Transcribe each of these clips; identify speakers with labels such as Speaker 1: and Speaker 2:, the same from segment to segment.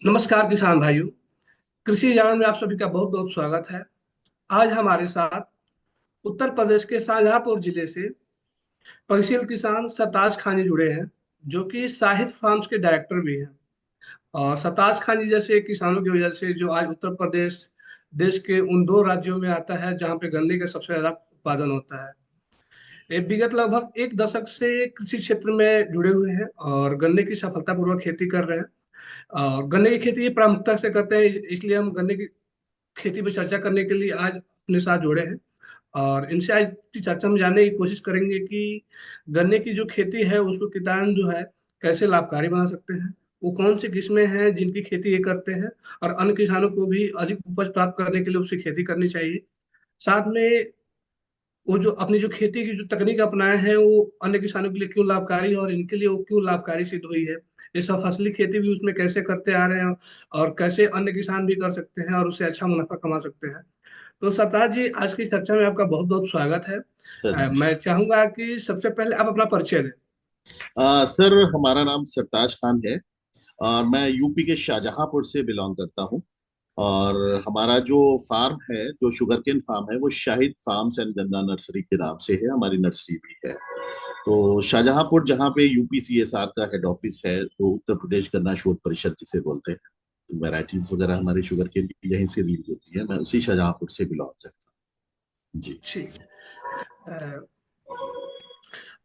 Speaker 1: नमस्कार किसान भाइयों। कृषि ज्ञान में आप सभी का बहुत बहुत स्वागत है। आज हमारे साथ उत्तर प्रदेश के शाहजहांपुर जिले से परिशील किसान सरताज खानी जुड़े हैं, जो कि शाहिद फार्म्स के डायरेक्टर भी हैं। और सरताज खानी जैसे किसानों की वजह से जो आज उत्तर प्रदेश देश के उन दो राज्यों में आता है जहां पे गन्ने का सबसे ज्यादा उत्पादन होता है। ये विगत लगभग एक दशक से कृषि क्षेत्र में जुड़े हुए हैं और गन्ने की सफलतापूर्वक खेती कर रहे हैं। और गन्ने की खेती ये प्रामुख्यता से करते हैं, इसलिए हम गन्ने की खेती पे चर्चा करने के लिए आज अपने साथ जुड़े हैं। और इनसे आज की चर्चा में जानने की कोशिश करेंगे कि गन्ने की जो खेती है उसको किसान जो है कैसे लाभकारी बना सकते हैं। वो कौन सी किस्में हैं जिनकी खेती ये करते हैं, और अन्य किसानों को भी अधिक उपज प्राप्त करने के लिए उसकी खेती करनी चाहिए। साथ में वो जो अपनी जो खेती की जो तकनीक अपनाए हैं वो अन्य किसानों के लिए क्यों लाभकारी है और इनके लिए वो क्यों लाभकारी सिद्ध हुई है। ये सब फसली खेती भी उसमें कैसे करते आ रहे हैं और कैसे अन्य किसान भी कर सकते हैं और उससे अच्छा मुनाफा कमा सकते हैं। तो सरताज जी, आज की चर्चा में आपका बहुत बहुत स्वागत है।
Speaker 2: सर
Speaker 1: मैं चाहूंगा कि सबसे पहले आप अपना परिचय दें।
Speaker 2: सर हमारा नाम सरताज खान है और मैं यूपी के शाहजहांपुर से बिलोंग करता हूँ। और हमारा जो फार्म है, जो शुगर केन फार्म है, वो शाहिद फार्म्स एंड गन्ना नर्सरी के नाम से है। हमारी नर्सरी भी है। तो शाहजहांपुर, जहाँ पे यूपीसीएसआर का हेड ऑफिस है, तो उत्तर प्रदेश गन्ना शोध परिषद जिसे बोलते हैं, तो वैरायटीज वगैरह हमारी शुगर केन की यहीं से रिलीज होती है। मैं उसी शाहजहांपुर से बिलोंग करता हूँ जी।
Speaker 1: ठीक है। अ,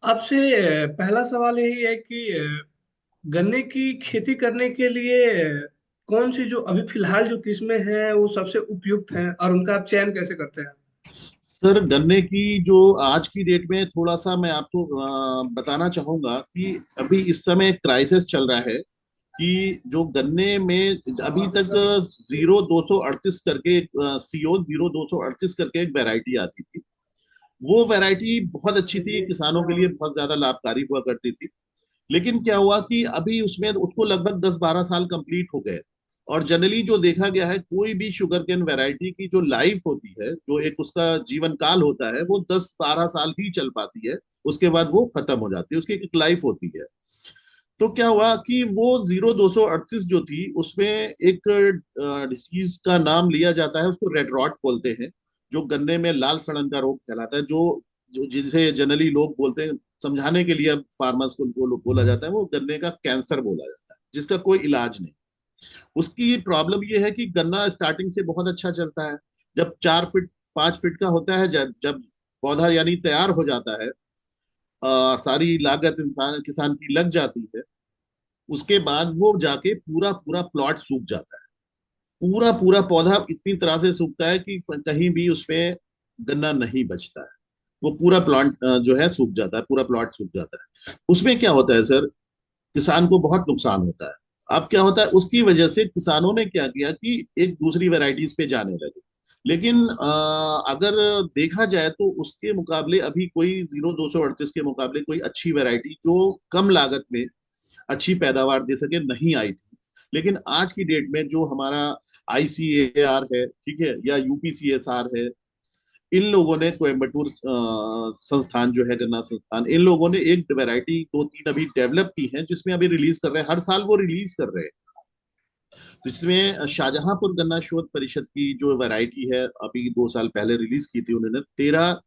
Speaker 1: आपसे पहला सवाल यही है कि गन्ने की खेती करने के लिए कौन सी जो अभी फिलहाल जो किस्में हैं वो सबसे उपयुक्त हैं और उनका आप चयन कैसे करते हैं।
Speaker 2: सर, गन्ने की जो आज की डेट में, थोड़ा सा मैं आपको बताना चाहूंगा कि अभी इस समय क्राइसिस चल रहा है कि जो गन्ने में अभी तक 0238 करके, CO 0238 करके एक वैरायटी आती थी। वो वैरायटी बहुत अच्छी थी, किसानों के लिए बहुत ज्यादा लाभकारी हुआ करती थी। लेकिन क्या हुआ कि अभी उसमें उसको लगभग 10-12 साल कंप्लीट हो गए। और जनरली जो देखा गया है, कोई भी शुगर केन वैरायटी की जो लाइफ होती है, जो एक उसका जीवन काल होता है, वो 10-12 साल ही चल पाती है। उसके बाद वो खत्म हो जाती है, उसकी एक लाइफ होती है। तो क्या हुआ कि वो 0238 जो थी, उसमें एक डिसीज का नाम लिया जाता है, उसको रेड रॉट बोलते हैं। जो गन्ने में लाल सड़न का रोग फैलाता है, जो जो जिसे जनरली लोग बोलते हैं, समझाने के लिए अब फार्मर्स को बोला जाता है, वो गन्ने का कैंसर बोला जाता है, जिसका कोई इलाज नहीं। उसकी प्रॉब्लम ये है कि गन्ना स्टार्टिंग से बहुत अच्छा चलता है। जब 4 फीट 5 फीट का होता है, जब जब पौधा यानी तैयार हो जाता है, सारी लागत इंसान किसान की लग जाती है, उसके बाद वो जाके पूरा पूरा प्लॉट सूख जाता है। पूरा पूरा पौधा इतनी तरह से सूखता है कि कहीं भी उसमें गन्ना नहीं बचता है। वो पूरा प्लांट जो है सूख जाता है, पूरा प्लॉट सूख जाता है। उसमें क्या होता है सर, किसान को बहुत नुकसान होता है। अब क्या होता है, उसकी वजह से किसानों ने क्या किया कि एक दूसरी वेराइटीज पे जाने लगे। लेकिन अगर देखा जाए तो उसके मुकाबले अभी कोई 0238 के मुकाबले कोई अच्छी वैरायटी जो कम लागत में अच्छी पैदावार दे सके नहीं आई थी। लेकिन आज की डेट में जो हमारा ICAR है, ठीक है, या UPCSR है, इन लोगों ने, कोयम्बटूर संस्थान जो है, गन्ना संस्थान, इन लोगों ने एक वैरायटी 2-3 अभी डेवलप की है, जिसमें अभी रिलीज कर रहे हैं, हर साल वो रिलीज कर रहे हैं। जिसमें शाहजहांपुर गन्ना शोध परिषद की जो वैरायटी है, अभी 2 साल पहले रिलीज की थी उन्होंने, 13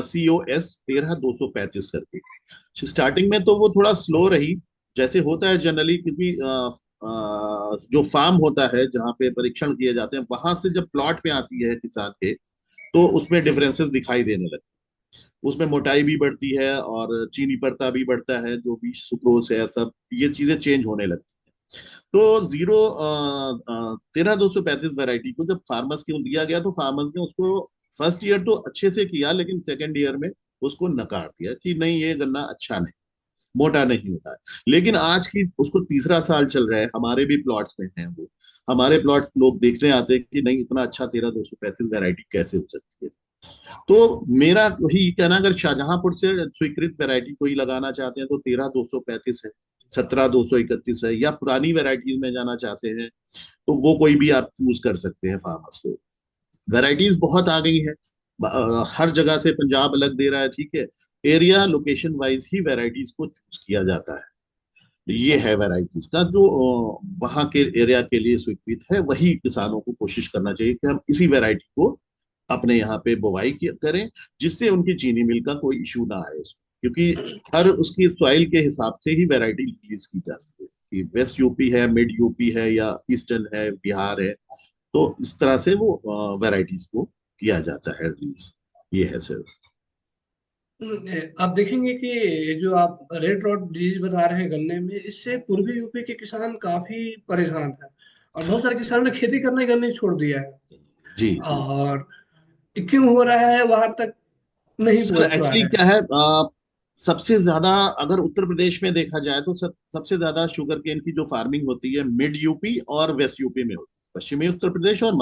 Speaker 2: COS 13235 करके। स्टार्टिंग में तो वो थोड़ा स्लो रही, जैसे होता है जनरली, क्योंकि जो फार्म होता है जहाँ पे परीक्षण किए जाते हैं, वहां से जब प्लॉट पे आती है किसान के, तो उसमें डिफरेंसेस दिखाई देने लगते हैं। उसमें मोटाई भी बढ़ती है और चीनी परता भी बढ़ता है, जो भी सुक्रोज है, सब ये चीजें चेंज होने लगती हैं। तो 13 235 वैरायटी को जब फार्मर्स को दिया गया, तो फार्मर्स ने उसको फर्स्ट ईयर तो अच्छे से किया, लेकिन सेकेंड ईयर में उसको नकार दिया कि नहीं, ये गन्ना अच्छा नहीं, मोटा नहीं होता है। लेकिन आज की उसको तीसरा साल चल रहा है, हमारे भी प्लॉट्स में है वो। हमारे प्लॉट लोग देखने आते हैं कि नहीं, इतना अच्छा 13 235 वैरायटी कैसे हो सकती है। तो मेरा वही कहना, अगर शाहजहांपुर से स्वीकृत वैरायटी कोई लगाना चाहते हैं तो 13 235 है, 17 231 है, या पुरानी वैरायटीज में जाना चाहते हैं तो वो कोई भी आप चूज कर सकते हैं फार्मर्स को। वैरायटीज बहुत आ गई है। हर जगह से पंजाब अलग दे रहा है, ठीक है। एरिया लोकेशन वाइज ही वैरायटीज को चूज किया जाता है। ये है वैरायटीज का जो वहाँ के एरिया के लिए स्वीकृत है, वही किसानों को कोशिश करना चाहिए कि हम इसी वैरायटी को अपने यहाँ पे बुवाई करें, जिससे उनकी चीनी मिल का कोई इशू ना आए क्योंकि हर उसकी सॉइल के हिसाब से ही वैरायटी रिलीज की जाती है कि वेस्ट यूपी है, मिड यूपी है, या ईस्टर्न है, बिहार है। तो इस तरह से वो वैरायटीज को किया जाता है रिलीज। ये है सर।
Speaker 1: आप देखेंगे कि ये जो आप रेड रॉट डिजीज बता रहे हैं गन्ने में, इससे पूर्वी यूपी के किसान काफी परेशान हैं, और बहुत सारे किसानों ने खेती करना ही गन्ने छोड़ दिया है।
Speaker 2: जी जी।
Speaker 1: और ये क्यों हो रहा है वहां तक नहीं
Speaker 2: सर
Speaker 1: पहुंच पा
Speaker 2: एक्चुअली
Speaker 1: रहे
Speaker 2: क्या
Speaker 1: हैं।
Speaker 2: है, सबसे ज्यादा अगर उत्तर प्रदेश में देखा जाए तो सबसे ज्यादा शुगर केन की जो फार्मिंग होती है मिड यूपी और वेस्ट यूपी में होती है, पश्चिमी उत्तर प्रदेश और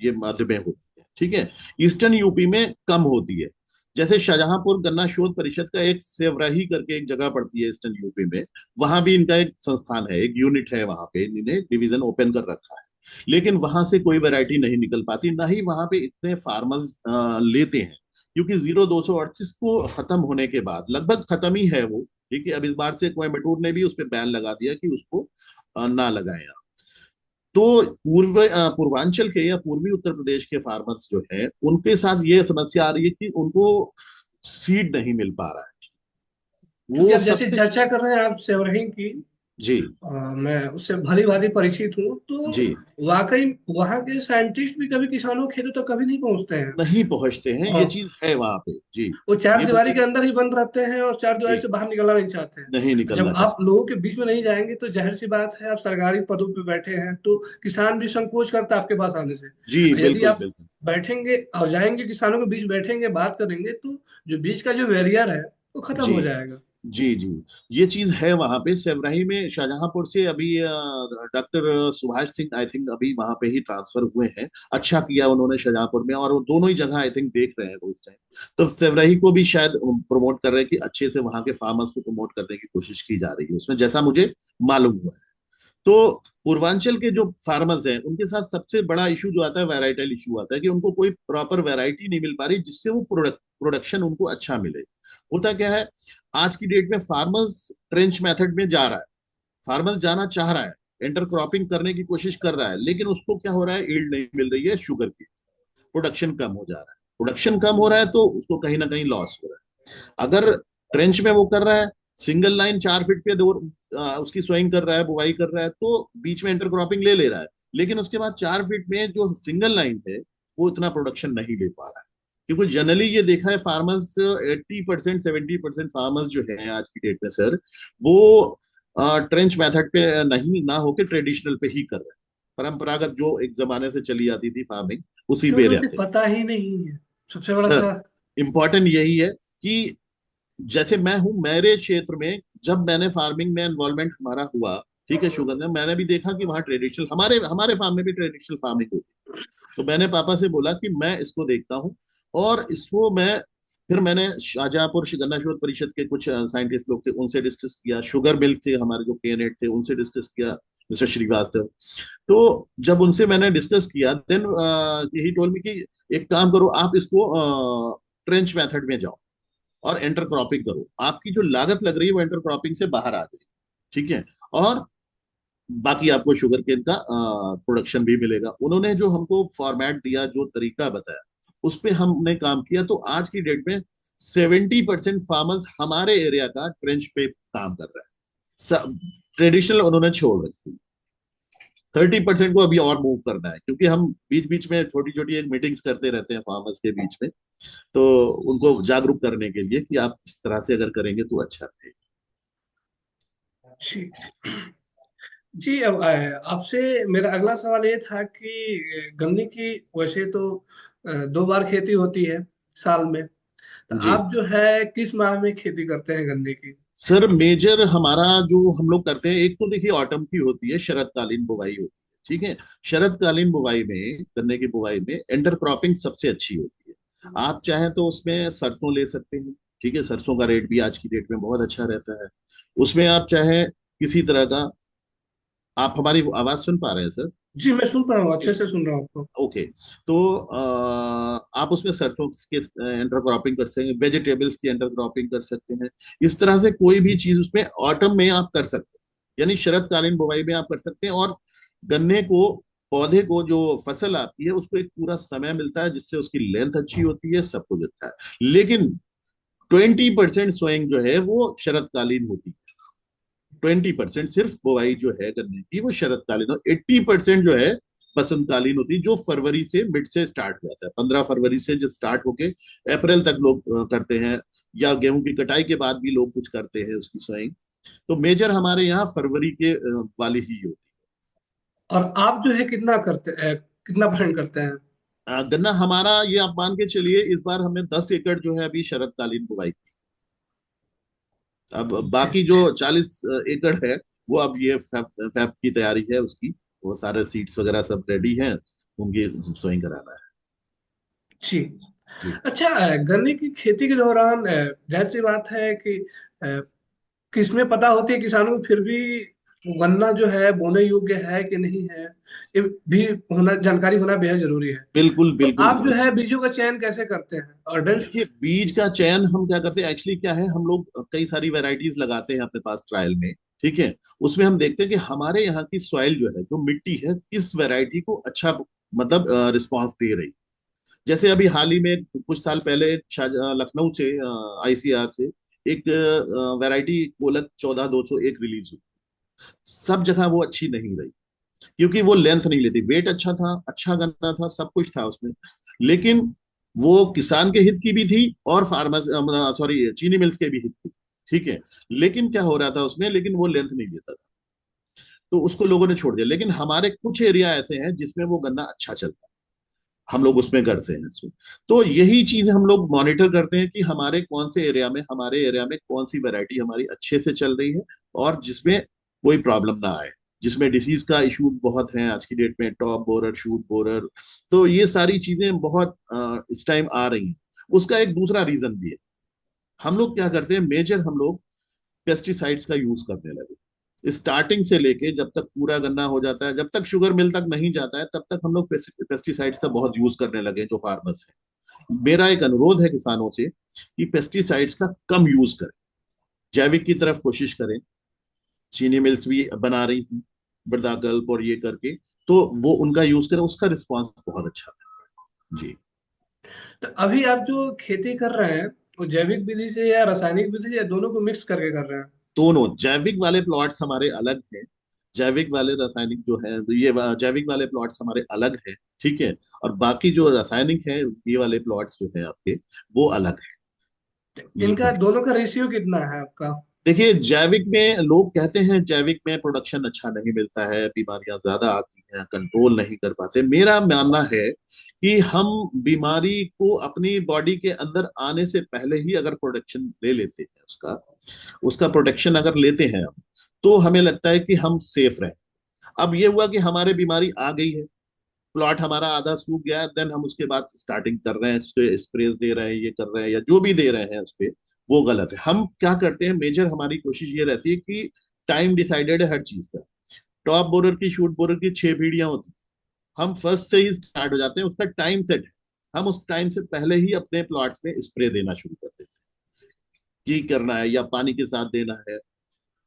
Speaker 2: ये मध्य में होती है, ठीक है। ईस्टर्न यूपी में कम होती है। जैसे शाहजहांपुर गन्ना शोध परिषद का एक सेवराही करके एक जगह पड़ती है ईस्टर्न यूपी में, वहां भी इनका एक संस्थान है, एक यूनिट है, वहां पे इन्होंने डिवीजन ओपन कर रखा है। लेकिन वहां से कोई वैरायटी नहीं निकल पाती, ना ही वहां पे इतने फार्मर्स लेते हैं, क्योंकि 0238 को खत्म होने के बाद लगभग खत्म ही है वो। ठीक है, अब इस बार से कोयम्बटूर ने भी उस पर बैन लगा दिया कि उसको ना लगाएं आप। तो पूर्वांचल के या पूर्वी उत्तर प्रदेश के फार्मर्स जो है, उनके साथ ये समस्या आ रही है कि उनको सीड नहीं मिल पा रहा है।
Speaker 1: क्योंकि
Speaker 2: वो
Speaker 1: अब जैसे
Speaker 2: सबसे।
Speaker 1: चर्चा कर रहे हैं आप सेवरहिंग की,
Speaker 2: जी
Speaker 1: मैं उससे भली भांति परिचित हूँ, तो
Speaker 2: जी।
Speaker 1: वाकई वहाँ के साइंटिस्ट भी कभी किसानों के खेतों तक कभी नहीं पहुंचते हैं।
Speaker 2: नहीं पहुंचते हैं, ये
Speaker 1: और
Speaker 2: चीज है वहां पे जी।
Speaker 1: वो चार
Speaker 2: ये तो
Speaker 1: दीवारी के
Speaker 2: मेरी।
Speaker 1: अंदर ही बंद रहते हैं, और चार दीवारी
Speaker 2: जी।
Speaker 1: से बाहर निकलना नहीं चाहते
Speaker 2: नहीं
Speaker 1: हैं। जब
Speaker 2: निकलना
Speaker 1: आप
Speaker 2: चाहते।
Speaker 1: लोगों के बीच में नहीं जाएंगे तो जाहिर सी बात है, आप सरकारी पदों पे बैठे हैं तो किसान भी संकोच करता है आपके पास आने से।
Speaker 2: जी
Speaker 1: और यदि
Speaker 2: बिल्कुल
Speaker 1: आप
Speaker 2: बिल्कुल।
Speaker 1: बैठेंगे और जाएंगे किसानों के बीच बैठेंगे बात करेंगे, तो जो बीच का जो बैरियर है वो खत्म
Speaker 2: जी
Speaker 1: हो जाएगा।
Speaker 2: जी जी। ये चीज है वहां पे सेवराही में। शाहजहांपुर से अभी doctor Subhash Singh I think अभी वहां पे ही ट्रांसफर हुए हैं। अच्छा किया उन्होंने शाहजहांपुर में, और वो दोनों ही जगह आई थिंक देख रहे हैं वो इस टाइम। तो सेवराही को भी शायद प्रमोट कर रहे हैं कि अच्छे से वहां के फार्मर्स को प्रमोट करने की कोशिश की जा रही है उसमें, जैसा मुझे मालूम हुआ है। तो पूर्वांचल के जो फार्मर्स हैं उनके साथ सबसे बड़ा इशू जो आता है वैराइटल इशू आता है कि उनको कोई प्रॉपर वैरायटी नहीं मिल पा रही जिससे वो प्रोडक्शन उनको अच्छा मिले। होता क्या है, आज की डेट में फार्मर्स ट्रेंच मेथड में जा रहा है, फार्मर्स जाना चाह रहा है, इंटर क्रॉपिंग करने की कोशिश कर रहा है, लेकिन उसको क्या हो रहा है, ईल्ड नहीं मिल रही है शुगर की, प्रोडक्शन कम हो जा रहा है। प्रोडक्शन कम हो रहा है तो उसको कहीं ना कहीं लॉस हो रहा है। अगर ट्रेंच में वो कर रहा है, सिंगल लाइन 4 फीट पे दो उसकी सोइंग कर रहा है, बुवाई कर रहा है, तो बीच में इंटरक्रॉपिंग ले ले रहा है, लेकिन उसके बाद 4 फीट में जो सिंगल लाइन है वो इतना प्रोडक्शन नहीं ले पा रहा है। क्योंकि जनरली ये देखा है फार्मर्स 80% 70% फार्मर्स जो है आज की डेट में सर, वो ट्रेंच मेथड पे नहीं ना होके ट्रेडिशनल पे ही कर रहे हैं। परंपरागत जो एक जमाने से चली आती थी फार्मिंग, उसी पे
Speaker 1: क्योंकि उसे
Speaker 2: रहते हैं
Speaker 1: पता ही नहीं है, सबसे बड़ा
Speaker 2: सर।
Speaker 1: सा।
Speaker 2: इम्पोर्टेंट यही है कि जैसे मैं हूं, मेरे क्षेत्र में जब मैंने फार्मिंग में इन्वॉल्वमेंट हमारा हुआ, ठीक है, शुगर में मैंने भी देखा कि वहाँ ट्रेडिशनल, हमारे हमारे फार्म में भी ट्रेडिशनल फार्मिंग होती है। तो मैंने पापा से बोला कि मैं इसको देखता हूँ, और इसको मैं, फिर मैंने शाहजहांपुर गन्ना शोध परिषद के कुछ साइंटिस्ट लोग थे उनसे डिस्कस किया, शुगर मिल्स थे हमारे जो केनेट थे उनसे डिस्कस किया, मिस्टर श्रीवास्तव। तो जब उनसे मैंने डिस्कस किया देन ही टोल्ड मी कि एक काम करो, आप इसको ट्रेंच मेथड में जाओ और एंटर क्रॉपिंग करो, आपकी जो लागत लग रही है वो एंटर क्रॉपिंग से बाहर आ जाएगी, ठीक है, और बाकी आपको शुगर केन का प्रोडक्शन भी मिलेगा। उन्होंने जो हमको फॉर्मेट दिया, जो तरीका बताया, उस पे हमने काम किया, तो आज की डेट में 70% फार्मर्स हमारे एरिया का ट्रेंच पे काम कर रहा है। ट्रेडिशनल उन्होंने छोड़ रखी, 30% को अभी और मूव करना है, क्योंकि हम बीच बीच में छोटी छोटी एक मीटिंग्स करते रहते हैं फार्मर्स के बीच में, तो उनको जागरूक करने के लिए कि आप इस तरह से अगर करेंगे तो अच्छा रहेगा।
Speaker 1: जी जी। अब आपसे मेरा अगला सवाल ये था कि गन्ने की वैसे तो 2 बार खेती होती है साल में, तो
Speaker 2: जी
Speaker 1: आप जो है किस माह में खेती करते हैं गन्ने की।
Speaker 2: सर, मेजर हमारा जो हम लोग करते हैं, एक तो देखिए ऑटम की होती है, शरतकालीन बुवाई होती है, ठीक है। शरतकालीन बुवाई में, गन्ने की बुवाई में इंटर क्रॉपिंग सबसे अच्छी होती है। आप चाहें तो उसमें सरसों ले सकते हैं, ठीक है, सरसों का रेट भी आज की डेट में बहुत अच्छा रहता है। उसमें आप चाहें किसी तरह का, आप हमारी आवाज सुन पा रहे हैं सर?
Speaker 1: जी मैं सुन पा रहा हूँ, अच्छे से सुन रहा हूँ आपको।
Speaker 2: ओके। तो आप उसमें सरसों के अंडर क्रॉपिंग कर सकते हैं, वेजिटेबल्स की अंडर क्रॉपिंग कर सकते हैं। इस तरह से कोई भी चीज उसमें ऑटम में आप कर सकते हैं। यानी शरतकालीन बुवाई में आप कर सकते हैं। और गन्ने को, पौधे को जो फसल आती है उसको एक पूरा समय मिलता है, जिससे उसकी लेंथ अच्छी होती है, सब कुछ अच्छा है। लेकिन 20% सोइंग जो है वो शरतकालीन होती है। 20% सिर्फ बुवाई जो है गन्ने की वो शरतकालीन, और 80% जो है बसंतकालीन होती है, जो फरवरी से मिड से स्टार्ट हो जाता है। 15 फरवरी से जो स्टार्ट होके अप्रैल तक लोग करते हैं, या गेहूं की कटाई के बाद भी लोग कुछ करते हैं उसकी सोइंग। तो मेजर हमारे यहाँ फरवरी के वाली ही होती
Speaker 1: और आप जो है कितना करते कितना परसेंट करते हैं?
Speaker 2: है। गन्ना हमारा, ये आप मान के चलिए, इस बार हमने 10 एकड़ जो है अभी शरतकालीन बुवाई की। अब
Speaker 1: जी।
Speaker 2: बाकी जो 40 एकड़ है वो अब ये फैब फैब की तैयारी है उसकी। वो सारे सीड्स वगैरह सब रेडी हैं, उनकी सोइंग कराना है।
Speaker 1: जी।
Speaker 2: जी।
Speaker 1: अच्छा, गन्ने की खेती के दौरान जाहिर सी बात है कि अ, किसमें पता होती है किसानों को, फिर भी वो गन्ना जो है बोने योग्य है कि नहीं है, ये भी होना, जानकारी होना बेहद जरूरी है।
Speaker 2: बिल्कुल
Speaker 1: तो
Speaker 2: बिल्कुल।
Speaker 1: आप जो है बीजों का चयन कैसे करते हैं? ऑर्डर।
Speaker 2: देखिए, बीज का चयन हम क्या करते हैं, एक्चुअली क्या है, हम लोग कई सारी वैरायटीज लगाते हैं अपने पास ट्रायल में। ठीक है। उसमें हम देखते हैं कि हमारे यहाँ की सॉइल जो है, जो मिट्टी है, किस वैरायटी को अच्छा मतलब रिस्पॉन्स दे रही। जैसे अभी हाल ही में कुछ साल पहले लखनऊ से, आईसीआर से एक वैरायटी कोलक 14-201 रिलीज हुई। सब जगह वो अच्छी नहीं रही, क्योंकि वो लेंथ नहीं लेती। वेट अच्छा था, अच्छा गन्ना था, सब कुछ था उसमें। लेकिन वो किसान के हित की भी थी, और फार्मर्स, सॉरी, चीनी मिल्स के भी हित की। ठीक है। लेकिन क्या हो रहा था उसमें, लेकिन वो लेंथ नहीं देता था, तो उसको लोगों ने छोड़ दिया। लेकिन हमारे कुछ एरिया ऐसे हैं जिसमें वो गन्ना अच्छा चलता है, हम लोग उसमें करते हैं इसको। तो यही चीज हम लोग मॉनिटर करते हैं कि हमारे कौन से एरिया में, हमारे एरिया में कौन सी वैरायटी हमारी अच्छे से चल रही है, और जिसमें कोई प्रॉब्लम ना आए, जिसमें डिसीज का इशू बहुत है आज की डेट में, टॉप बोरर, शूट बोरर। तो ये सारी चीजें बहुत इस टाइम आ रही हैं। उसका एक दूसरा रीजन भी है। हम लोग क्या करते हैं, मेजर हम लोग पेस्टिसाइड्स का यूज करने लगे। स्टार्टिंग से लेके जब तक पूरा गन्ना हो जाता है, जब तक शुगर मिल तक नहीं जाता है, तब तक हम लोग पेस्टिसाइड्स का बहुत यूज करने लगे, जो फार्मर्स है। मेरा एक अनुरोध है किसानों से कि पेस्टिसाइड्स का कम यूज करें, जैविक की तरफ कोशिश करें। चीनी मिल्स भी बना रही हैं बर्दाकल्प और ये करके, तो वो उनका यूज करें, उसका रिस्पॉन्स बहुत अच्छा है जी।
Speaker 1: तो अभी आप जो खेती कर रहे हैं, वो जैविक विधि से या रासायनिक विधि से या दोनों को मिक्स करके कर रहे हैं?
Speaker 2: दोनों, जैविक वाले प्लॉट्स हमारे अलग हैं, जैविक वाले रासायनिक जो है, तो ये जैविक वाले प्लॉट्स हमारे अलग हैं। ठीक है। और बाकी जो रासायनिक है, ये वाले प्लॉट्स जो है आपके, वो अलग है। ये
Speaker 1: इनका दोनों का रेशियो कितना है आपका?
Speaker 2: देखिए, जैविक में लोग कहते हैं जैविक में प्रोडक्शन अच्छा नहीं मिलता है, बीमारियां ज्यादा आती हैं, कंट्रोल नहीं कर पाते। मेरा मानना है कि हम बीमारी को अपनी बॉडी के अंदर आने से पहले ही अगर प्रोडक्शन ले लेते हैं, उसका उसका प्रोटेक्शन अगर लेते हैं हम, तो हमें लगता है कि हम सेफ रहे। अब ये हुआ कि हमारे बीमारी आ गई है, प्लॉट हमारा आधा सूख गया है, देन हम उसके बाद स्टार्टिंग कर रहे हैं, उसके स्प्रेज दे रहे हैं, ये कर रहे हैं, या जो भी दे रहे हैं उस पे, वो गलत है। हम क्या करते हैं, मेजर हमारी कोशिश ये रहती है कि टाइम डिसाइडेड है हर चीज का। टॉप बोरर की, शूट बोरर की 6 पीढ़ियां होती हैं, हम फर्स्ट से ही स्टार्ट हो जाते हैं, उसका टाइम सेट है। हम उस टाइम से पहले ही अपने प्लॉट्स में स्प्रे देना शुरू कर देते हैं, की करना है या पानी के साथ देना है।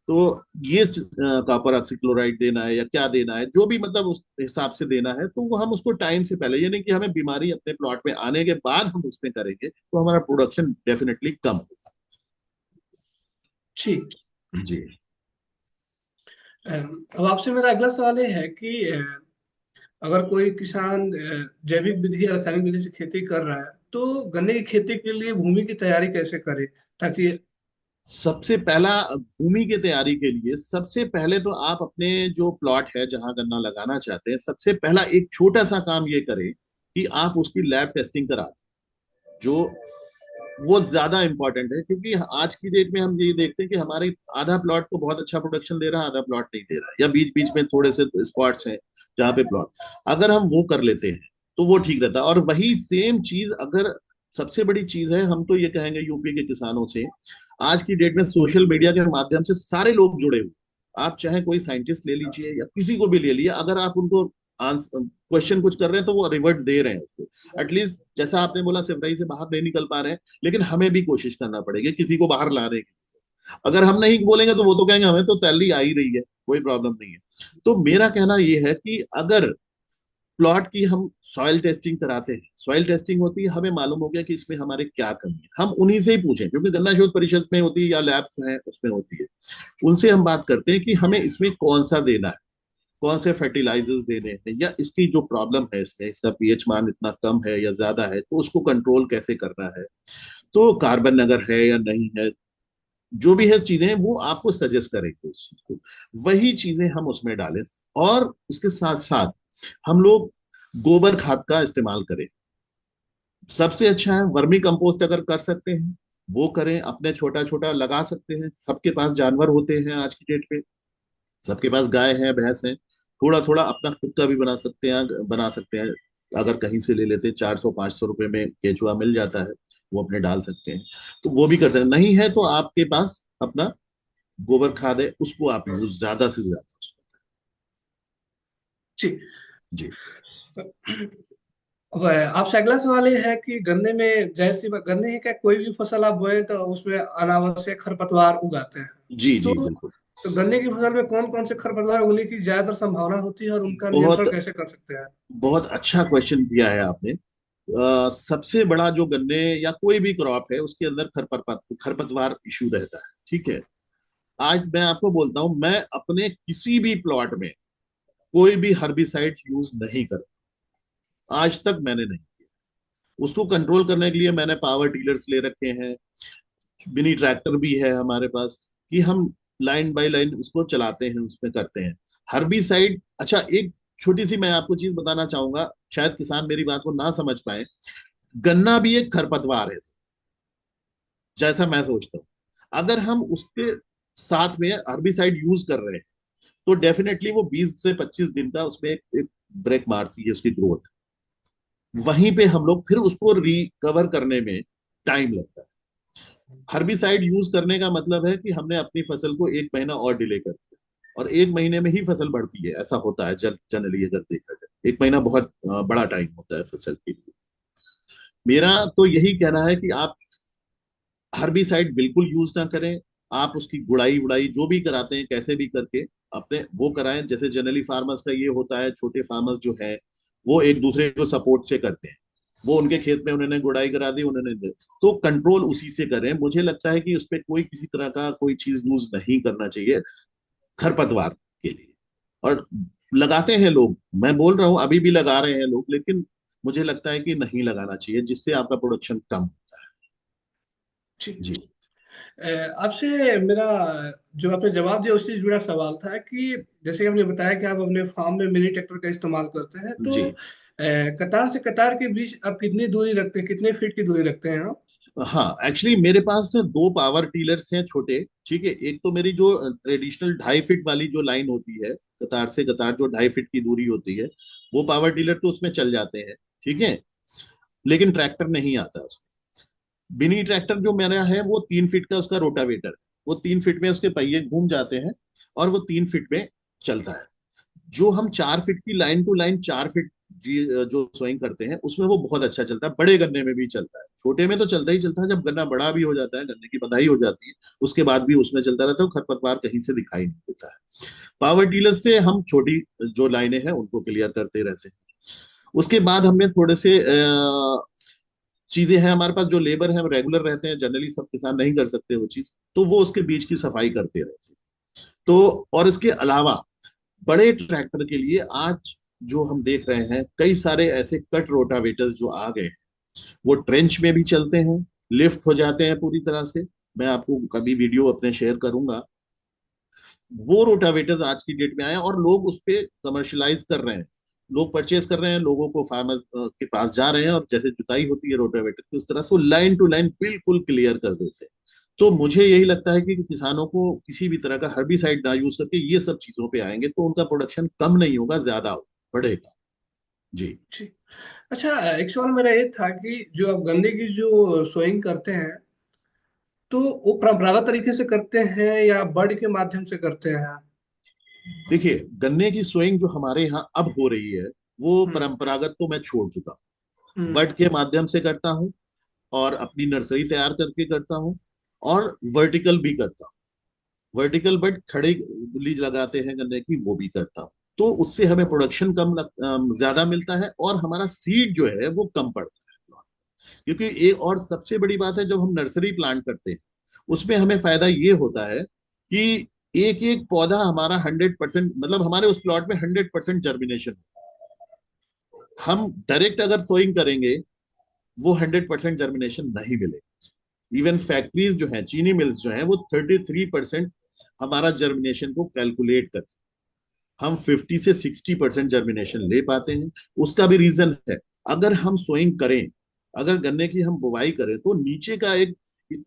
Speaker 2: तो ये कॉपर ऑक्सीक्लोराइड देना है या क्या देना है, जो भी मतलब उस हिसाब से देना है, तो वो हम उसको टाइम से पहले, ये नहीं कि हमें बीमारी अपने प्लॉट में आने के बाद हम उसमें करेंगे, तो हमारा प्रोडक्शन डेफिनेटली कम होगा।
Speaker 1: ठीक।
Speaker 2: जी।
Speaker 1: अब आपसे मेरा अगला सवाल ये है कि अगर कोई किसान जैविक विधि या रासायनिक विधि से खेती कर रहा है, तो गन्ने की खेती के लिए भूमि की तैयारी कैसे करे ताकि।
Speaker 2: सबसे पहला, भूमि की तैयारी के लिए सबसे पहले तो आप अपने जो प्लॉट है जहां गन्ना लगाना चाहते हैं, सबसे पहला एक छोटा सा काम ये करें कि आप उसकी लैब टेस्टिंग करा दें। जो वो ज्यादा इंपॉर्टेंट है, क्योंकि आज की डेट में हम ये देखते हैं कि हमारे आधा प्लॉट तो बहुत अच्छा प्रोडक्शन दे रहा है, आधा प्लॉट नहीं दे रहा है, या बीच बीच में थोड़े से स्पॉट्स हैं जहाँ पे प्लॉट, अगर हम वो कर लेते हैं तो वो ठीक रहता है। और वही सेम चीज अगर, सबसे बड़ी चीज है, हम तो ये कहेंगे यूपी के किसानों से, आज की डेट में सोशल मीडिया के माध्यम से सारे लोग जुड़े हुए। आप चाहे कोई साइंटिस्ट ले लीजिए या किसी को भी ले लीजिए, अगर आप उनको क्वेश्चन कुछ कर रहे हैं तो वो रिवर्ट दे रहे हैं उसको। एटलीस्ट जैसा आपने बोला, सिमरई से बाहर नहीं निकल पा रहे हैं, लेकिन हमें भी कोशिश करना पड़ेगी किसी को बाहर लाने की। अगर हम नहीं बोलेंगे तो वो तो कहेंगे हमें तो सैलरी आ ही रही है, कोई प्रॉब्लम नहीं है। तो मेरा कहना ये है कि अगर प्लॉट की हम सॉइल टेस्टिंग कराते हैं, सॉइल टेस्टिंग होती है, हमें मालूम हो गया कि इसमें हमारे क्या कमी है, हम उन्हीं से ही पूछें, क्योंकि गन्ना शोध परिषद में होती है या लैब्स हैं उसमें होती है, उनसे हम बात करते हैं कि हमें इसमें कौन सा देना है, कौन से फर्टिलाइजर्स देने हैं, या इसकी जो प्रॉब्लम है इसमें, इसका पीएच मान इतना कम है या ज्यादा है तो उसको कंट्रोल कैसे करना है, तो कार्बन अगर है या नहीं है, जो भी है चीजें वो आपको सजेस्ट करेंगे उस चीज को, वही चीजें हम उसमें डालें। और उसके साथ साथ हम लोग गोबर खाद का इस्तेमाल करें, सबसे अच्छा है वर्मी कंपोस्ट अगर कर सकते हैं वो करें, अपने छोटा छोटा लगा सकते हैं, सबके पास जानवर होते हैं आज की डेट पे, सबके पास गाय है भैंस है, थोड़ा थोड़ा अपना खुद का भी बना सकते हैं, अगर कहीं से ले लेते हैं 400-500 रुपए में केचुआ मिल जाता है, वो अपने डाल सकते हैं, तो वो भी कर सकते हैं, नहीं है तो आपके पास अपना गोबर खाद है उसको आप यूज ज्यादा से ज्यादा।
Speaker 1: जी।
Speaker 2: जी।
Speaker 1: अब आपसे अगला सवाल ये है कि गन्ने में जैसी गन्ने की क्या कोई भी फसल आप बोए तो उसमें अनावश्यक खरपतवार उगाते हैं।
Speaker 2: जी
Speaker 1: तो,
Speaker 2: जी बिल्कुल।
Speaker 1: तो गन्ने की फसल में कौन कौन से खरपतवार उगने की ज्यादातर संभावना होती है और उनका
Speaker 2: बहुत
Speaker 1: नियंत्रण कैसे कर सकते हैं?
Speaker 2: बहुत अच्छा क्वेश्चन किया है आपने। सबसे बड़ा जो गन्ने या कोई भी क्रॉप है उसके अंदर खरपतवार इशू रहता है, ठीक है। आज मैं आपको बोलता हूं, मैं अपने किसी भी प्लॉट में कोई भी हर्बिसाइड यूज नहीं करता, आज तक मैंने नहीं किया। उसको कंट्रोल करने के लिए मैंने पावर टीलर्स ले रखे हैं, मिनी ट्रैक्टर भी है हमारे पास, कि हम लाइन बाय लाइन उसको चलाते हैं, उसमें करते हैं हर्बिसाइड। अच्छा, एक छोटी सी मैं आपको चीज बताना चाहूंगा, शायद किसान मेरी बात को ना समझ पाए, गन्ना भी एक खरपतवार है, जैसा मैं सोचता हूँ। अगर हम उसके साथ में हर्बिसाइड यूज कर रहे हैं तो डेफिनेटली वो 20 से 25 दिन का उसमें एक ब्रेक मारती है उसकी ग्रोथ, वहीं पे हम लोग फिर उसको रिकवर करने में टाइम लगता है। हर्बिसाइड यूज करने का मतलब है कि हमने अपनी फसल को 1 महीना और डिले कर दिया, और 1 महीने में ही फसल बढ़ती है, ऐसा होता है जनरली अगर देखा जाए 1 महीना बहुत बड़ा टाइम होता है फसल के लिए। मेरा तो यही कहना है कि आप हर्बिसाइड बिल्कुल यूज ना करें, आप उसकी गुड़ाई वुड़ाई जो भी कराते हैं कैसे भी करके अपने वो कराएं, जैसे जनरली फार्मर्स का ये होता है, छोटे फार्मर्स जो है वो एक दूसरे को सपोर्ट से करते हैं, वो उनके खेत में उन्होंने गुड़ाई करा दी, तो कंट्रोल उसी से करें। मुझे लगता है कि उस पर कोई किसी तरह का कोई चीज यूज नहीं करना चाहिए खरपतवार के लिए। और लगाते हैं लोग, मैं बोल रहा हूँ अभी भी लगा रहे हैं लोग, लेकिन मुझे लगता है कि नहीं लगाना चाहिए, जिससे आपका प्रोडक्शन कम होता है।
Speaker 1: ठीक।
Speaker 2: जी।
Speaker 1: आपसे मेरा जो आपने जवाब दिया उससे जुड़ा सवाल था कि जैसे कि आपने बताया कि आप अपने फार्म में मिनी ट्रैक्टर का इस्तेमाल करते हैं, तो
Speaker 2: जी।
Speaker 1: कतार से कतार के बीच आप कितनी दूरी रखते हैं, कितने फीट की दूरी रखते हैं आप?
Speaker 2: हाँ, एक्चुअली मेरे पास दो पावर टीलर्स हैं छोटे, ठीक है। एक तो मेरी जो ट्रेडिशनल 2.5 फीट वाली जो लाइन होती है, कतार से कतार जो 2.5 फीट की दूरी होती है, वो पावर टीलर तो उसमें चल जाते हैं, ठीक है, लेकिन ट्रैक्टर नहीं आता उसमें। मिनी ट्रैक्टर जो मेरा है वो 3 फीट का उसका रोटावेटर है, वो 3 फीट में उसके पहिए घूम जाते हैं और वो 3 फीट में चलता है। जो हम 4 फीट की लाइन टू लाइन 4 फीट जो सोइंग करते हैं उसमें वो बहुत अच्छा चलता है, बड़े गन्ने में भी चलता है, छोटे में तो चलता ही चलता है, जब गन्ना बड़ा भी हो जाता है, गन्ने की बधाई हो जाती है, उसके बाद भी उसमें चलता रहता है, खरपतवार कहीं से दिखाई नहीं देता है। पावर टीलर से हम छोटी जो लाइनें हैं उनको क्लियर करते रहते हैं। उसके बाद हमें थोड़े से चीजें हैं हमारे पास, जो लेबर है हम रेगुलर रहते हैं, जनरली सब किसान नहीं कर सकते वो चीज, तो वो उसके बीच की सफाई करते रहते हैं। तो और इसके अलावा बड़े ट्रैक्टर के लिए आज जो हम देख रहे हैं कई सारे ऐसे कट रोटावेटर्स जो आ गए हैं, वो ट्रेंच में भी चलते हैं, लिफ्ट हो जाते हैं पूरी तरह से। मैं आपको कभी वीडियो अपने शेयर करूंगा, वो रोटावेटर्स आज की डेट में आए हैं और लोग उस पे कमर्शलाइज कर रहे हैं, लोग परचेज कर रहे हैं, लोगों को फार्मर्स के पास जा रहे हैं और जैसे जुताई होती है रोटावेटर की उस तरह से लाइन टू लाइन बिल्कुल क्लियर कर देते हैं। तो मुझे यही लगता है कि किसानों को किसी भी तरह का हर्बिसाइड ना यूज करके ये सब चीजों पे आएंगे तो उनका प्रोडक्शन कम नहीं होगा, ज्यादा बढ़ेगा। जी।
Speaker 1: ठीक। अच्छा, एक सवाल मेरा ये था कि जो आप गन्ने की जो सोइंग करते हैं, तो वो परंपरागत तरीके से करते हैं या बर्ड के माध्यम से करते हैं?
Speaker 2: देखिए, गन्ने की सोइंग जो हमारे यहाँ अब हो रही है वो
Speaker 1: हम्म।
Speaker 2: परंपरागत तो मैं छोड़ चुका हूँ,
Speaker 1: हम्म।
Speaker 2: बट के माध्यम से करता हूँ और अपनी नर्सरी तैयार करके करता हूँ और वर्टिकल भी करता हूँ। वर्टिकल बट खड़े लीज लगाते हैं गन्ने की, वो भी करता हूँ। तो उससे हमें प्रोडक्शन ज्यादा मिलता है, और हमारा सीड जो है वो कम पड़ता है। क्योंकि एक और सबसे बड़ी बात है, जब हम नर्सरी प्लांट करते हैं उसमें हमें फायदा ये होता है कि एक एक पौधा हमारा 100%, मतलब हमारे उस प्लॉट में 100% जर्मिनेशन। हम डायरेक्ट अगर सोइंग करेंगे, वो 100% जर्मिनेशन नहीं मिलेगा। इवन फैक्ट्रीज जो है, चीनी मिल्स जो है, वो 33% हमारा जर्मिनेशन को कैलकुलेट करते हैं। हम 50 से 60% जर्मिनेशन ले पाते हैं। उसका भी रीजन है, अगर हम सोइंग करें, अगर गन्ने की हम बुवाई करें, तो नीचे का एक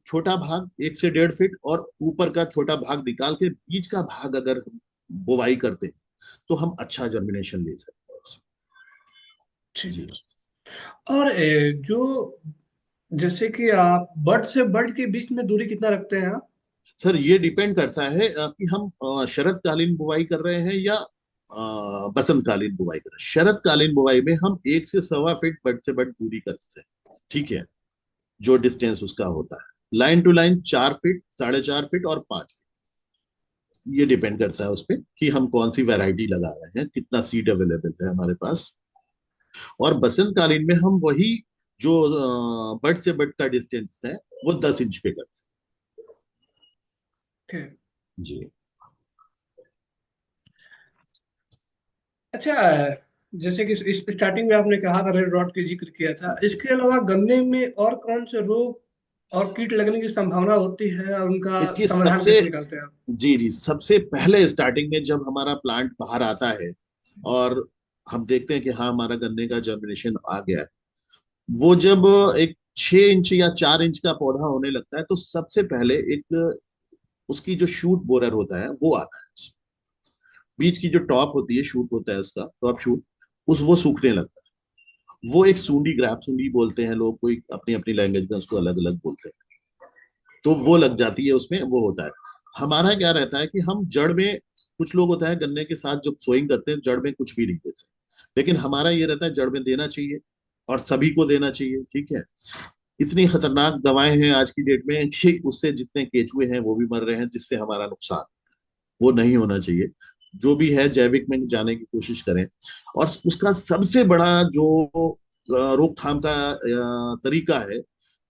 Speaker 2: छोटा भाग 1 से 1.5 फीट, और ऊपर का छोटा भाग निकाल के बीच का भाग अगर हम बुवाई करते हैं, तो हम अच्छा जर्मिनेशन ले सकते हैं।
Speaker 1: ठीक
Speaker 2: जी।
Speaker 1: है। और जो जैसे कि आप बर्ड से बर्ड के बीच में दूरी कितना रखते हैं आप?
Speaker 2: सर, ये डिपेंड करता है कि हम शरदकालीन बुवाई कर रहे हैं या बसंतकालीन बुवाई कर रहे हैं। शरदकालीन बुवाई में हम 1 से 1.25 फीट बड से बड दूरी करते हैं, ठीक है, जो डिस्टेंस उसका होता है। Line to line 4 feet, 4.5 feet और 5 फीट, ये डिपेंड करता है उस पर कि हम कौन सी वैरायटी लगा रहे हैं, कितना सीड अवेलेबल है हमारे पास। और बसंतकालीन में हम वही जो बड से बड का डिस्टेंस है, वो 10 इंच पे करते
Speaker 1: ठीक है।
Speaker 2: हैं। जी।
Speaker 1: अच्छा, जैसे कि इस स्टार्टिंग में आपने कहा था, रेड रॉट की जिक्र किया था, इसके अलावा गन्ने में और कौन से रोग और कीट लगने की संभावना होती है और उनका
Speaker 2: देखिए,
Speaker 1: समाधान
Speaker 2: सबसे,
Speaker 1: कैसे निकालते हैं आप?
Speaker 2: जी जी, सबसे पहले स्टार्टिंग में जब हमारा प्लांट बाहर आता है और हम देखते हैं कि हाँ हमारा गन्ने का जर्मिनेशन आ गया है, वो जब एक 6 इंच या 4 इंच का पौधा होने लगता है, तो सबसे पहले एक उसकी जो शूट बोरर होता है वो आता है। बीच की जो टॉप होती है, शूट होता है उसका टॉप शूट, उस वो सूखने लगता है। वो एक सूंडी, ग्रैप सूंडी बोलते हैं लोग, कोई अपनी अपनी लैंग्वेज में उसको अलग अलग बोलते हैं। तो वो लग जाती है उसमें, वो होता है। हमारा क्या रहता है कि हम जड़ में, कुछ लोग होता है गन्ने के साथ जब सोइंग करते हैं जड़ में कुछ भी नहीं देते, लेकिन हमारा ये रहता है जड़ में देना चाहिए, और सभी को देना चाहिए, ठीक है। इतनी खतरनाक दवाएं हैं आज की डेट में कि उससे जितने केचुए हैं वो भी मर रहे हैं, जिससे हमारा नुकसान, वो नहीं होना चाहिए। जो भी है जैविक में जाने की कोशिश करें। और उसका सबसे बड़ा जो रोकथाम का तरीका है,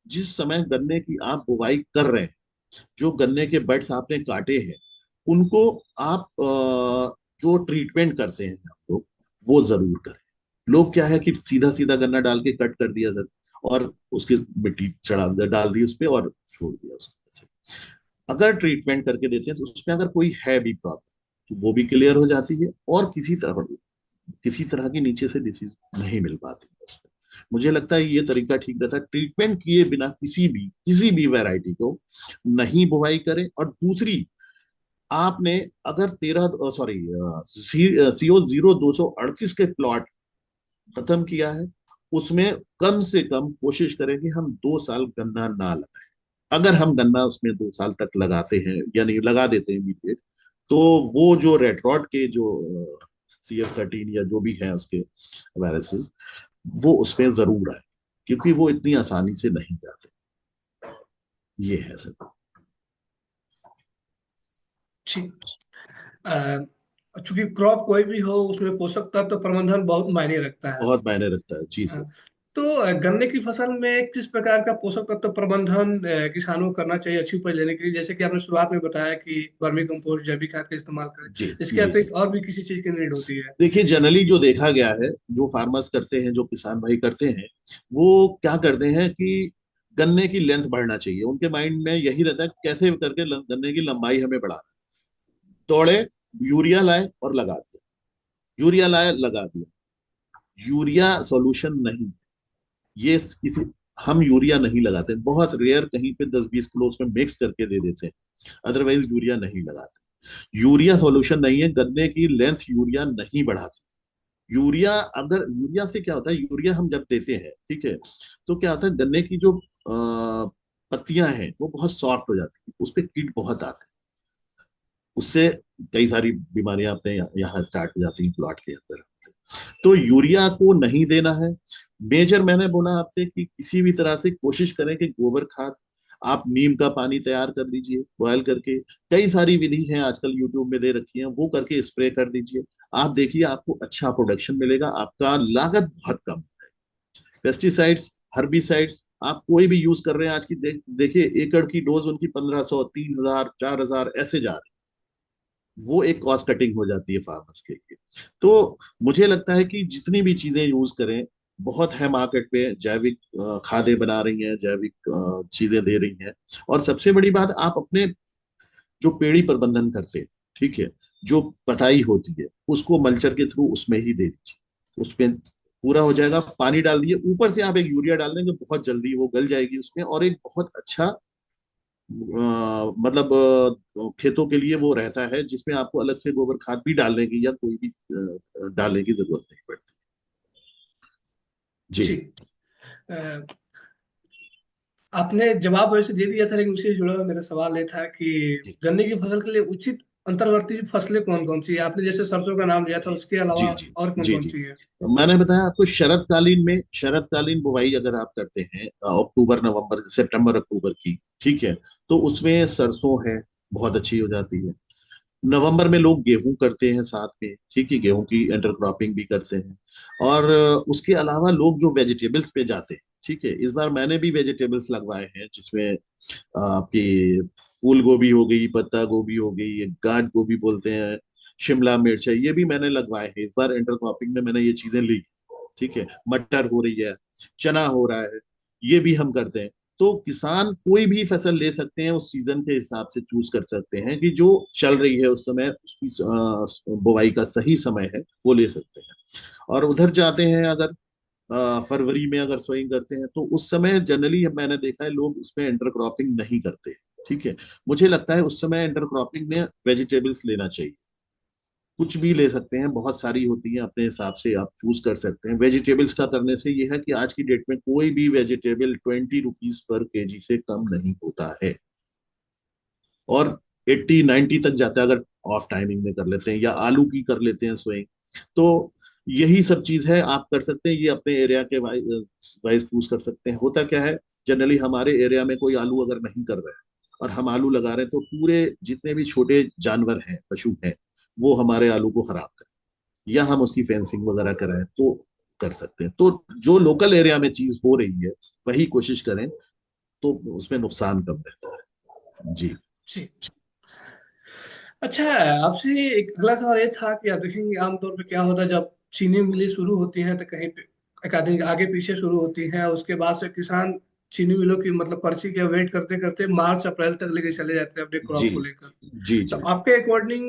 Speaker 2: जिस समय गन्ने की आप बुवाई कर रहे हैं, जो गन्ने के बड्स आपने काटे हैं, उनको आप जो ट्रीटमेंट करते हैं आप लोग, वो जरूर करें। लोग क्या है कि सीधा सीधा गन्ना डाल के कट कर दिया सर, और उसकी मिट्टी चढ़ा डाल दी उस पर और छोड़ दिया उसको। अगर ट्रीटमेंट करके देते हैं तो उसमें अगर कोई है भी प्रॉब्लम, तो वो भी क्लियर हो जाती है, और किसी तरह की नीचे से डिसीज नहीं मिल पाती है उसमें। मुझे लगता है ये तरीका ठीक रहता है, ट्रीटमेंट किए बिना किसी भी वैरायटी को नहीं बुवाई करें। और दूसरी, आपने अगर CO0238 के प्लॉट खत्म किया है, उसमें कम से कम कोशिश करें कि हम 2 साल गन्ना ना लगाएं। अगर हम गन्ना उसमें 2 साल तक लगाते हैं, यानी लगा देते हैं immediate, तो वो जो रेड रॉट के जो CF13 या जो भी है उसके वायरसेस, वो उसमें जरूर आए, क्योंकि वो इतनी आसानी से नहीं जाते। ये है सर।
Speaker 1: ठीक। चूंकि क्रॉप कोई भी हो, उसमें पोषक तत्व प्रबंधन बहुत मायने रखता है।
Speaker 2: बहुत मायने रखता है, जी
Speaker 1: हाँ।
Speaker 2: सर।
Speaker 1: तो गन्ने की फसल में किस प्रकार का पोषक तत्व प्रबंधन किसानों को करना चाहिए अच्छी उपज लेने के लिए? जैसे कि आपने शुरुआत में बताया कि वर्मी कंपोस्ट, जैविक खाद का इस्तेमाल करें।
Speaker 2: जी
Speaker 1: इसके
Speaker 2: जी
Speaker 1: अतिरिक्त
Speaker 2: जी।
Speaker 1: और भी किसी चीज की नीड होती है?
Speaker 2: देखिए, जनरली जो देखा गया है, जो फार्मर्स करते हैं, जो किसान भाई करते हैं, वो क्या करते हैं कि गन्ने की लेंथ बढ़ना चाहिए। उनके माइंड में यही रहता है कैसे करके गन्ने की लंबाई हमें बढ़ाना। दौड़े, यूरिया लाए और लगा दिया, यूरिया लाए लगा दिया। यूरिया सॉल्यूशन नहीं। ये किसी हम यूरिया नहीं लगाते, बहुत रेयर कहीं पे 10-20 किलो उसमें मिक्स करके दे देते हैं, अदरवाइज यूरिया नहीं लगाते। यूरिया सॉल्यूशन नहीं है, गन्ने की लेंथ यूरिया नहीं बढ़ाती। यूरिया, अगर यूरिया से क्या होता है, यूरिया हम जब देते हैं, ठीक है, तो क्या होता है, गन्ने की जो पत्तियां हैं वो बहुत सॉफ्ट हो जाती है, उस पर कीट बहुत आते हैं। उससे कई सारी बीमारियां अपने यहाँ स्टार्ट हो जाती हैं प्लॉट के अंदर। तो यूरिया को नहीं देना है। मेजर मैंने बोला आपसे कि किसी भी तरह से कोशिश करें कि गोबर खाद, आप नीम का पानी तैयार कर लीजिए बॉयल करके, कई सारी विधि हैं आजकल यूट्यूब में दे रखी हैं, वो करके स्प्रे कर दीजिए। आप देखिए आपको अच्छा प्रोडक्शन मिलेगा, आपका लागत बहुत कम है। पेस्टिसाइड्स, हर्बिसाइड्स आप कोई भी यूज कर रहे हैं आज की देखिए एकड़ की डोज उनकी 1500, 3000, 4000 ऐसे जा रही है। वो एक कॉस्ट कटिंग हो जाती है फार्मर्स के लिए। तो मुझे लगता है कि जितनी भी चीजें यूज करें, बहुत है मार्केट पे, जैविक खादें बना रही हैं, जैविक चीजें दे रही हैं। और सबसे बड़ी बात, आप अपने जो पेड़ी प्रबंधन करते हैं, ठीक है, जो पताई होती है उसको मल्चर के थ्रू उसमें ही दे दीजिए, उसमें पूरा हो जाएगा। पानी डाल दिए, ऊपर से आप एक यूरिया डाल देंगे, बहुत जल्दी वो गल जाएगी उसमें, और एक बहुत अच्छा मतलब खेतों के लिए वो रहता है, जिसमें आपको अलग से गोबर खाद भी डालने की या कोई भी डालने की जरूरत नहीं पड़ती। जी।
Speaker 1: जी। अ, आपने जवाब वैसे दे दिया था, लेकिन उससे जुड़ा हुआ मेरा सवाल ये था कि
Speaker 2: जी।
Speaker 1: गन्ने की फसल के लिए उचित अंतर्वर्ती फसलें कौन कौन सी है? आपने जैसे सरसों का नाम लिया था,
Speaker 2: जी।
Speaker 1: उसके अलावा
Speaker 2: जी। जी।
Speaker 1: और कौन
Speaker 2: जी।
Speaker 1: कौन
Speaker 2: जी।
Speaker 1: सी है?
Speaker 2: तो मैंने बताया आपको, शरतकालीन बुवाई अगर आप करते हैं अक्टूबर नवंबर सितंबर अक्टूबर की, ठीक है, तो उसमें सरसों है, बहुत अच्छी हो जाती है। नवंबर में लोग गेहूं करते हैं साथ में, ठीक है, गेहूं की इंटरक्रॉपिंग भी करते हैं। और उसके अलावा लोग जो वेजिटेबल्स पे जाते हैं, ठीक है, इस बार मैंने भी वेजिटेबल्स लगवाए हैं, जिसमें आपकी फूल गोभी हो गई, पत्ता गोभी हो गई, ये गांठ गोभी बोलते हैं, शिमला मिर्च है, ये भी मैंने लगवाए हैं इस बार इंटरक्रॉपिंग में, मैंने ये चीजें ली। ठीक है, मटर हो रही है, चना हो रहा है, ये भी हम करते हैं। तो किसान कोई भी फसल ले सकते हैं, उस सीजन के हिसाब से चूज कर सकते हैं कि जो चल रही है उस समय, उसकी बुवाई का सही समय है, वो ले सकते हैं। और उधर जाते हैं अगर फरवरी में अगर सोइंग करते हैं, तो उस समय जनरली मैंने देखा है लोग उसमें इंटरक्रॉपिंग नहीं करते। ठीक है, मुझे लगता है उस समय इंटरक्रॉपिंग में वेजिटेबल्स लेना चाहिए। कुछ भी ले सकते हैं, बहुत सारी होती हैं, अपने हिसाब से आप चूज कर सकते हैं। वेजिटेबल्स का करने से ये है कि आज की डेट में कोई भी वेजिटेबल 20 रुपीज पर केजी से कम नहीं होता है, और 80-90 तक जाता है अगर ऑफ टाइमिंग में कर लेते हैं, या आलू की कर लेते हैं सोइंग। तो यही सब चीज है, आप कर सकते हैं, ये अपने एरिया के वाइज चूज कर सकते हैं। होता क्या है, जनरली हमारे एरिया में कोई आलू अगर नहीं कर रहा है और हम आलू लगा रहे हैं, तो पूरे जितने भी छोटे जानवर हैं, पशु हैं, वो हमारे आलू को खराब करें, या हम उसकी फेंसिंग वगैरह कराएं तो कर सकते हैं। तो जो लोकल एरिया में चीज हो रही है वही कोशिश करें, तो उसमें नुकसान कम रहता है। जी।
Speaker 1: जी। अच्छा, आपसे एक अगला सवाल ये था कि आप देखेंगे आमतौर पे क्या होता है जब चीनी मिलें शुरू होती हैं, तो कहीं पे एक आदमी आगे पीछे शुरू होती हैं, उसके बाद से किसान चीनी मिलों की मतलब पर्ची के वेट करते करते मार्च अप्रैल तक लेके चले जाते हैं अपने
Speaker 2: जी।
Speaker 1: क्रॉप को लेकर।
Speaker 2: जी।
Speaker 1: तो
Speaker 2: जी।
Speaker 1: आपके अकॉर्डिंग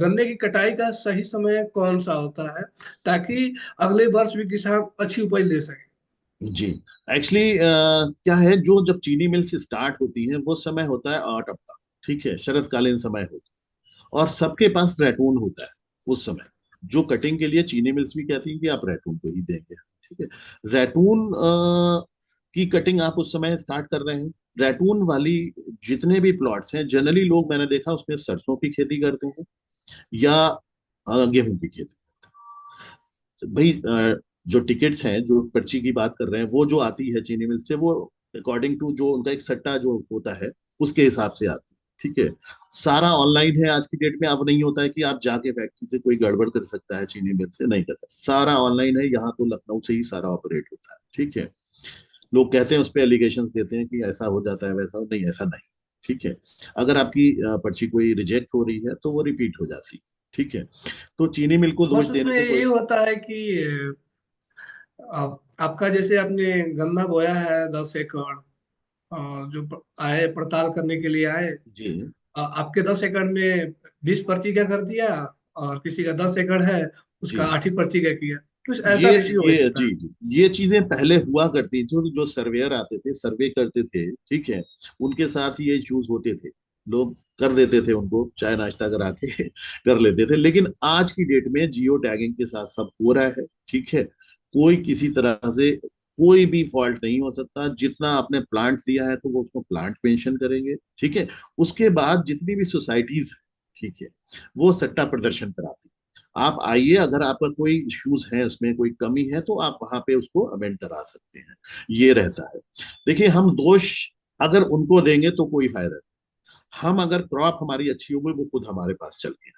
Speaker 1: गन्ने की कटाई का सही समय कौन सा होता है, ताकि अगले वर्ष भी किसान अच्छी उपज ले सके?
Speaker 2: जी। एक्चुअली क्या है, जो जब चीनी मिल्स स्टार्ट होती हैं वो समय होता है ऑटम का, ठीक है, शरतकालीन समय होता है, और सबके पास रैटून होता है उस समय। जो कटिंग के लिए चीनी मिल्स भी कहती हैं कि आप रैटून को ही देंगे, ठीक है। रैटून की कटिंग आप उस समय स्टार्ट कर रहे हैं। रैटून वाली जितने भी प्लॉट्स हैं, जनरली लोग मैंने देखा उसमें सरसों की खेती करते हैं, या गेहूं की खेती। भाई जो टिकट्स हैं, जो पर्ची की बात कर रहे हैं, वो जो आती है चीनी मिल से, वो अकॉर्डिंग टू जो उनका एक सट्टा जो होता है, उसके हिसाब से आती है। ठीक है, सारा ऑनलाइन है आज की डेट में। अब नहीं होता है कि आप जाके फैक्ट्री से कोई गड़बड़ कर सकता है, चीनी मिल से नहीं करता, सारा ऑनलाइन है। यहाँ तो लखनऊ से ही सारा ऑपरेट होता है, ठीक है। लोग कहते हैं, उस पर एलिगेशन देते हैं कि ऐसा हो जाता है, वैसा नहीं, ऐसा नहीं। ठीक है, अगर आपकी पर्ची कोई रिजेक्ट हो रही है तो वो रिपीट हो जाती है। ठीक है, तो चीनी मिल को दोष
Speaker 1: बस
Speaker 2: देने
Speaker 1: उसमें
Speaker 2: से
Speaker 1: ये
Speaker 2: कोई।
Speaker 1: होता है कि आपका जैसे आपने गन्ना बोया है 10 एकड़, जो आए पड़ताल करने के लिए आए,
Speaker 2: जी।
Speaker 1: आपके 10 एकड़ में 20 पर्ची का कर दिया, और किसी का 10 एकड़ है उसका
Speaker 2: जी।
Speaker 1: 8 ही पर्ची का किया, कुछ ऐसा
Speaker 2: ये
Speaker 1: रेशियो हो
Speaker 2: ये
Speaker 1: जाता
Speaker 2: जी
Speaker 1: है।
Speaker 2: जी, ये चीजें पहले हुआ करती थी। जो सर्वेयर आते थे, सर्वे करते थे, ठीक है, उनके साथ ये इश्यूज होते थे। लोग कर देते थे, उनको चाय नाश्ता करा के कर लेते थे। लेकिन आज की डेट में जियो टैगिंग के साथ सब हो रहा है, ठीक है। कोई किसी तरह से कोई भी फॉल्ट नहीं हो सकता। जितना आपने प्लांट दिया है तो वो उसको प्लांट मेंशन करेंगे, ठीक है। उसके बाद जितनी भी सोसाइटीज है, ठीक है, वो सट्टा प्रदर्शन कराती। आप आइए, अगर आपका कोई इश्यूज है, उसमें कोई कमी है, तो आप वहां पे उसको अमेंड करा सकते हैं। ये रहता है। देखिए, हम दोष अगर उनको देंगे तो कोई फायदा नहीं। हम अगर क्रॉप हमारी अच्छी होगी वो खुद हमारे पास चल के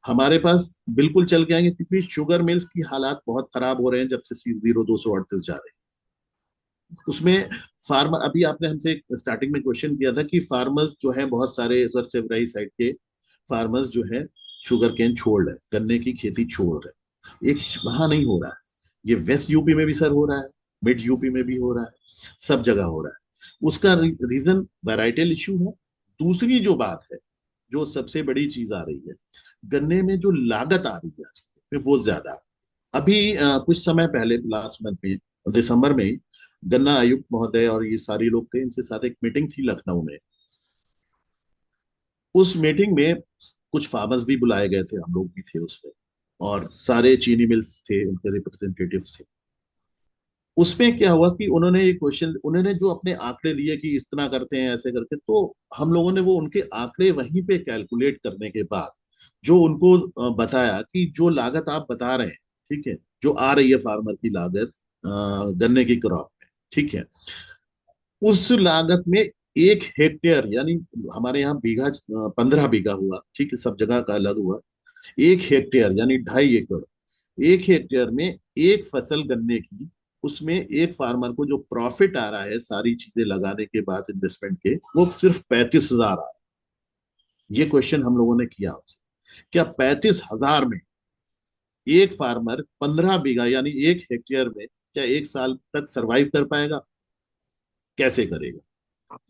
Speaker 2: हमारे पास बिल्कुल चल के आएंगे, क्योंकि शुगर मिल्स की हालात बहुत खराब हो रहे हैं जब से C0238 जा रहे हैं उसमें। फार्मर, अभी आपने हमसे स्टार्टिंग में क्वेश्चन किया था कि फार्मर्स जो है बहुत सारे उधर सेवराई साइड के फार्मर्स जो है शुगर केन छोड़ रहे हैं, गन्ने की खेती छोड़ रहे हैं। एक वहां नहीं हो रहा है, ये वेस्ट यूपी में भी सर हो रहा है, मिड यूपी में भी हो रहा है, सब जगह हो रहा है। उसका रीजन वैराइटल इश्यू है। दूसरी जो बात है, जो सबसे बड़ी चीज आ रही है, गन्ने में जो लागत आ रही है आज में वो ज्यादा है। अभी कुछ समय पहले लास्ट मंथ में, दिसंबर में, गन्ना आयुक्त महोदय और ये सारे लोग थे, इनके साथ एक मीटिंग थी लखनऊ में। उस मीटिंग में कुछ फार्मर्स भी बुलाए गए थे, हम लोग भी थे उसमें, और सारे चीनी मिल्स थे, उनके रिप्रेजेंटेटिव्स थे। उसमें क्या हुआ कि उन्होंने ये क्वेश्चन, उन्होंने जो अपने आंकड़े दिए कि इस तरह करते हैं ऐसे करके, तो हम लोगों ने वो उनके आंकड़े वहीं पे कैलकुलेट करने के बाद जो उनको बताया कि जो लागत आप बता रहे हैं, ठीक है, जो आ रही है फार्मर की लागत गन्ने की क्रॉप में, ठीक है, उस लागत में 1 हेक्टेयर, यानी हमारे यहाँ बीघा 15 बीघा हुआ, ठीक है, सब जगह का अलग हुआ, 1 हेक्टेयर यानी 2.5 एकड़, 1 हेक्टेयर में एक फसल गन्ने की, उसमें एक फार्मर को जो प्रॉफिट आ रहा है सारी चीजें लगाने के बाद इन्वेस्टमेंट के, वो सिर्फ 35,000 आ रहा है। ये क्वेश्चन हम लोगों ने किया उससे, क्या 35,000 में एक फार्मर 15 बीघा यानी 1 हेक्टेयर में क्या 1 साल तक सरवाइव कर पाएगा? कैसे करेगा?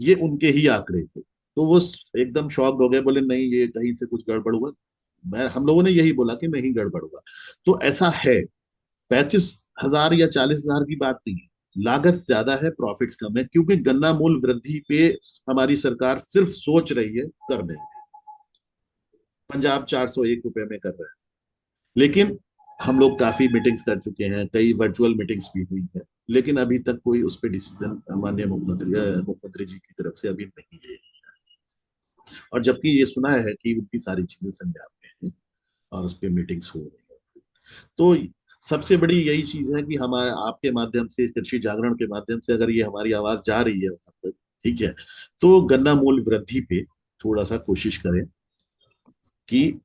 Speaker 2: ये उनके ही आंकड़े थे। तो वो एकदम शॉक्ड हो गए, बोले नहीं ये कहीं से कुछ गड़बड़ हुआ। हम लोगों ने यही बोला कि नहीं गड़बड़ हुआ। तो ऐसा है, 35,000 या 40,000 की बात नहीं है, लागत ज्यादा है, प्रॉफिट्स कम है, क्योंकि गन्ना मूल्य वृद्धि पे हमारी सरकार सिर्फ सोच रही है करने में। पंजाब 401 रुपए में कर रहा है, लेकिन हम लोग काफी मीटिंग्स कर चुके हैं, कई वर्चुअल मीटिंग्स भी हुई है, लेकिन अभी तक कोई उस पर डिसीजन माननीय मुख्यमंत्री जी की तरफ से अभी नहीं है। और जबकि ये सुना है कि उनकी सारी चीजें संज्ञान में हैं और उस पर मीटिंग्स हो रही है। तो सबसे बड़ी यही चीज है कि हमारे आपके माध्यम से, कृषि जागरण के माध्यम से, अगर ये हमारी आवाज जा रही है वहां तक, ठीक है, तो गन्ना मूल्य वृद्धि पे थोड़ा सा कोशिश करें कि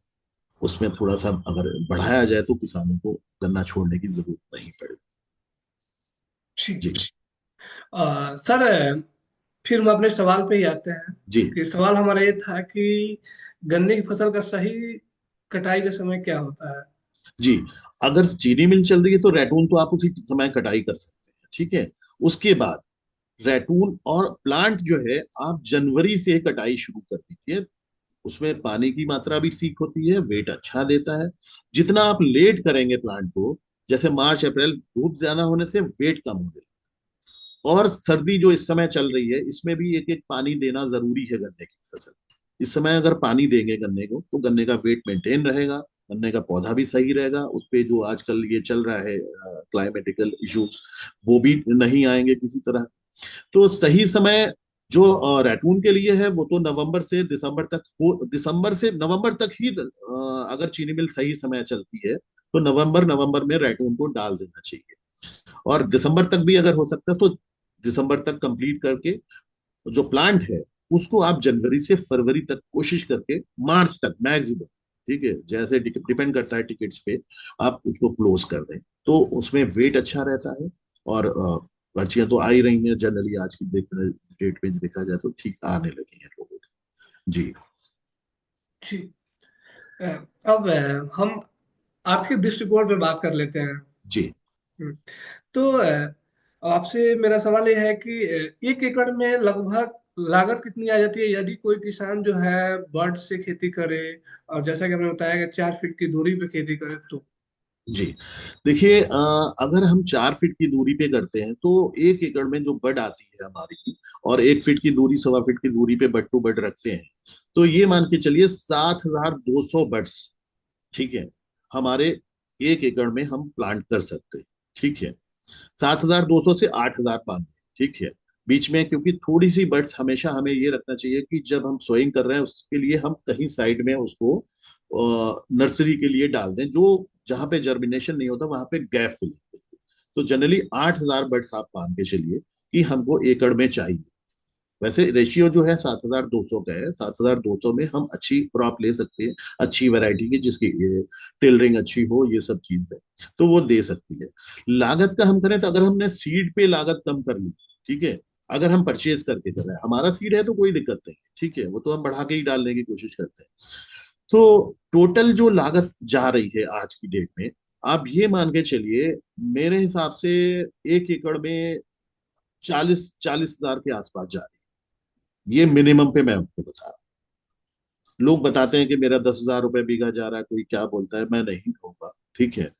Speaker 2: उसमें थोड़ा सा अगर बढ़ाया जाए तो किसानों को गन्ना छोड़ने की जरूरत नहीं पड़े।
Speaker 1: ठीक।
Speaker 2: जी।
Speaker 1: सर, फिर हम अपने सवाल पे ही आते हैं
Speaker 2: जी।
Speaker 1: कि सवाल हमारा ये था कि गन्ने की फसल का सही कटाई का समय क्या होता है।
Speaker 2: जी, अगर चीनी मिल चल रही है तो रैटून तो आप उसी समय कटाई कर सकते हैं, ठीक है। उसके बाद रैटून और प्लांट जो है, आप जनवरी से कटाई शुरू कर दीजिए। उसमें पानी की मात्रा भी ठीक होती है, वेट अच्छा देता है। जितना आप लेट करेंगे प्लांट को, जैसे मार्च अप्रैल, धूप ज्यादा होने से वेट कम हो गया, और सर्दी जो इस समय चल रही है, इसमें भी एक एक पानी देना जरूरी है गन्ने की फसल। इस समय अगर पानी देंगे गन्ने को तो गन्ने का वेट मेंटेन रहेगा, गन्ने का पौधा भी सही रहेगा, उस पे जो आजकल ये चल रहा है क्लाइमेटिकल इश्यूज, वो भी नहीं आएंगे किसी तरह। तो सही समय जो रैटून के लिए है वो तो नवंबर से दिसंबर तक हो, दिसंबर से नवंबर तक ही अगर चीनी मिल सही समय चलती है तो नवंबर नवंबर में रैटून को डाल देना चाहिए। और दिसंबर तक भी अगर हो सकता है तो दिसंबर तक कंप्लीट करके जो प्लांट है उसको आप जनवरी से फरवरी तक कोशिश करके मार्च तक मैक्सिमम, ठीक है, जैसे डिपेंड करता है टिकट्स पे, आप उसको क्लोज कर दें तो उसमें वेट अच्छा रहता है। और पर्चियां तो आ ही रही हैं जनरली, आज की डेट में देखा जाए तो ठीक आने लगी हैं लोगों की। जी।
Speaker 1: ठीक। अ, अब हम आर्थिक दृष्टिकोण पे बात कर लेते हैं।
Speaker 2: जी।
Speaker 1: हम्म, तो आपसे मेरा सवाल ये है कि 1 एकड़ में लगभग लागत कितनी आ जाती है यदि कोई किसान जो है बर्ड से खेती करे, और जैसा कि आपने बताया कि 4 फीट की दूरी पे खेती करे तो।
Speaker 2: जी, देखिए, अगर हम 4 फीट की दूरी पे करते हैं तो 1 एकड़ में जो बड आती है हमारी, और 1 फीट की दूरी, 1.25 फीट की दूरी पे बड टू बड रखते हैं, तो ये मान के चलिए 7,200 बड्स, ठीक है, हमारे 1 एकड़ में हम प्लांट कर सकते हैं, ठीक है। 7,200 से 8,500, ठीक है। बीच में क्योंकि थोड़ी सी बर्ड्स, हमेशा हमें ये रखना चाहिए कि जब हम सोइंग कर रहे हैं उसके लिए हम कहीं साइड में उसको नर्सरी के लिए डाल दें, जो जहां पे जर्मिनेशन नहीं होता वहां पे गैप फिल होते हैं। तो जनरली 8,000 बर्ड्स आप मान के चलिए कि हमको एकड़ में चाहिए। वैसे रेशियो जो है 7,200 का है, 7,200 में हम अच्छी क्रॉप ले सकते हैं, अच्छी वैरायटी की, जिसकी ये टेलरिंग अच्छी हो, ये सब चीज है, तो वो दे सकती है। लागत का हम करें तो अगर हमने सीड पे लागत कम कर ली, ठीक है, अगर हम परचेज करके कर रहे हैं, हमारा सीड है तो कोई दिक्कत नहीं, ठीक है, वो तो हम बढ़ा के ही डालने की कोशिश करते हैं। तो टोटल जो लागत जा रही है आज की डेट में, आप ये मान के चलिए, मेरे हिसाब से 1 एकड़ में 40,000 के आसपास जा रही है, ये मिनिमम पे मैं आपको बता रहा हूँ। लोग बताते हैं कि मेरा 10,000 रुपये बीघा जा रहा है, कोई क्या बोलता है, मैं नहीं कहूंगा, ठीक है।